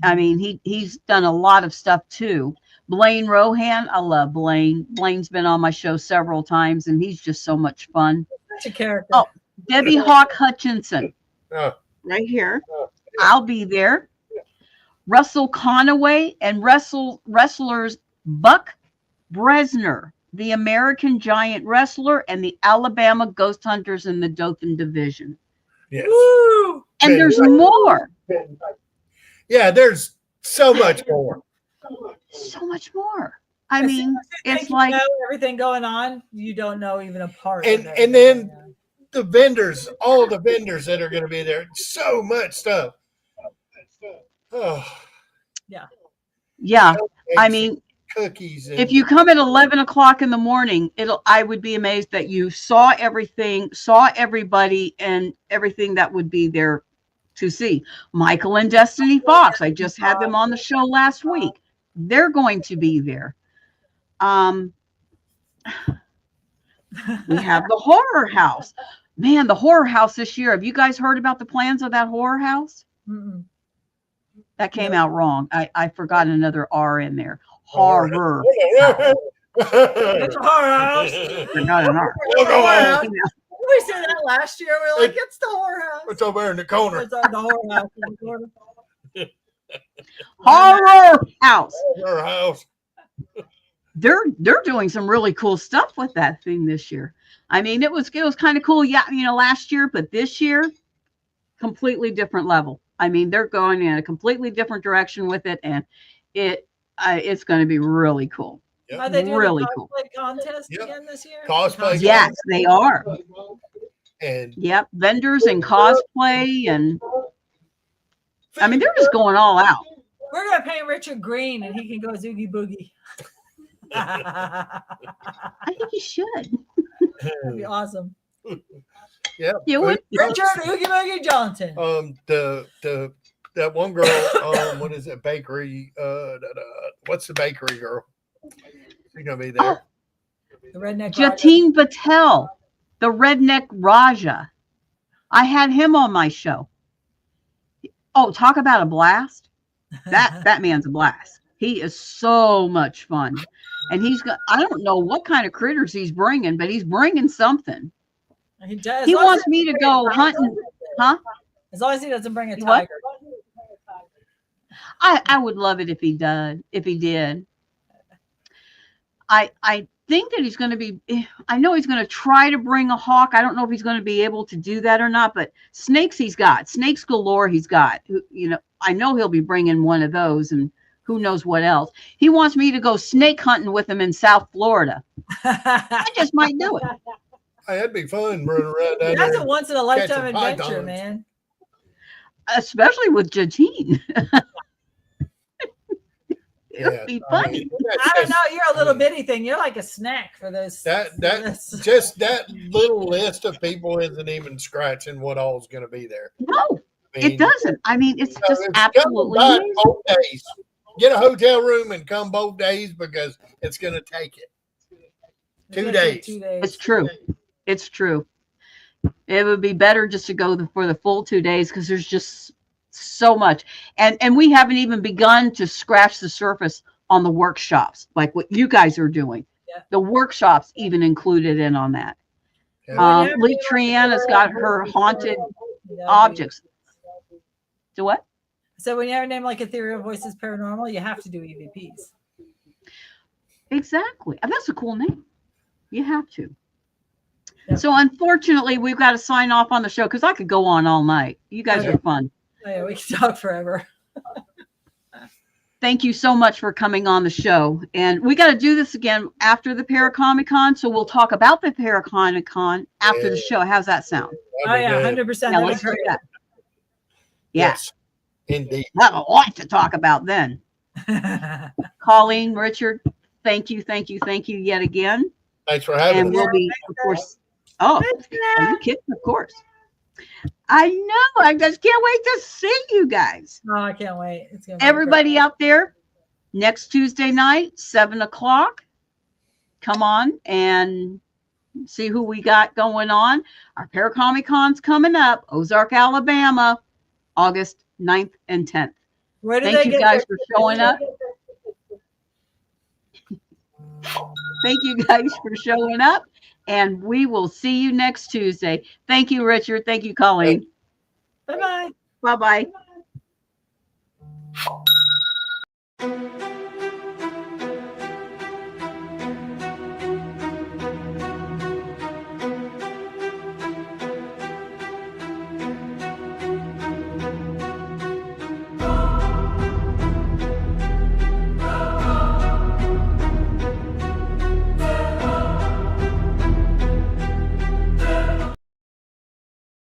I mean, he's done a lot of stuff too. Blaine Rohan, I love Blaine. Blaine's been on my show several times, and he's just so much fun. Such a character. Oh, Debbie Hawk Hutchinson, right here. I'll be there. Russell Conaway and wrestlers Buck Bresner, the American Giant Wrestler, and the Alabama Ghost Hunters in the Dothan Division. Yes. Woo! And there's more. Yeah, there's so much more. So much more. I mean, it's like everything going on. You don't know even a part. And then the vendors, all the vendors that are going to be there. So much stuff. Oh. Yeah. Yeah. I mean, cookies. If you come at 11 o'clock in the morning, I would be amazed that you saw everything, saw everybody, and everything that would be there to see. Michael and Destiny Fox. I just had them on the show last week. They're going to be there. We have the horror house. Man, the horror house this year. Have you guys heard about the plans of that horror house? Mm-mm. That came out wrong. I forgot another R in there. Horror. It's a horror house. Not an R. We said that last year. We were like, it's the horror house. It's over there in the corner. It's the horror house in the corner. Horror house. Horror house. They're doing some really cool stuff with that thing this year. I mean, it was kind of cool, last year, but this year, completely different level. I mean, they're going in a completely different direction with it, and it's going to be really cool. Yep. Are they doing Really the cool. cosplay contest Yep. again this year? Cosplay Yes, they are. And Yep, vendors and cosplay, and I mean they're just going all out. We're gonna paint Richard green, and he can go Zoogie Boogie. I think you should. That'd be awesome. yeah, You would. Richard Oogie Boogie Johnson. That one girl, what is it? Bakery. What's the bakery girl? She's gonna be there. The redneck Jatin Patel, the redneck Raja. I had him on my show. Oh, talk about a blast. That man's a blast. He is so much fun. And he's got, I don't know what kind of critters he's bringing, but he's bringing something. He does. He wants me to go hunting. Huh? As long as he doesn't bring a tiger. I would love it if he did. I think that he's going to be, I know he's going to try to bring a hawk. I don't know if he's going to be able to do that or not, but snakes snakes galore he's got. You know, I know he'll be bringing one of those, and who knows what else. He wants me to go snake hunting with him in South Florida. I just might do it. Hey, that'd be fun running around down That's there. a once in a lifetime catching adventure, pythons. man. Especially with Jatine. It'll Yeah, be I funny. mean, I don't know. You're a little bitty thing. You're like a snack for those. Just that little list of people isn't even scratching what all's going to be there. No, I mean, it doesn't. I mean, it's just if absolutely you come by amazing. both days. Get a hotel room and come both days because it's going to take it. 2 days. It's true. It's true. It would be better just to go for the full 2 days because there's just so much. And we haven't even begun to scratch the surface on the workshops, like what you guys are doing. Yeah. The workshops even included in on that. Yeah. Lee Triana's got her haunted objects. Do what? So when you have a name like Ethereal Voices Paranormal, you have to do EVPs. Exactly. And that's a cool name. You have to. Yep. So unfortunately, we've got to sign off on the show because I could go on all night. You guys are fun. Oh, yeah, we can talk forever. Thank you so much for coming on the show. And we got to do this again after the Paracomic-Con. So we'll talk about the Paracomic-Con after the show. How's that sound? Oh, yeah, 100%. Yeah, let's do that. Yeah. Yes, indeed. I have a lot to talk about then. Colleen, Richard, thank you yet again. Thanks for having And us. we'll be, of course, are you kidding? Of course. I know. I just can't wait to see you guys. Oh, I can't wait. It's gonna be Everybody out there, next Tuesday night, 7:00. Come on and see who we got going on. Our Paracomic-Con's coming up, Ozark, Alabama, August 9th and 10th. Where do Thank they you get guys their- for showing up. Thank you guys for showing up. And we will see you next Tuesday. Thank you, Richard. Thank you, Colleen. Bye-bye. Bye-bye.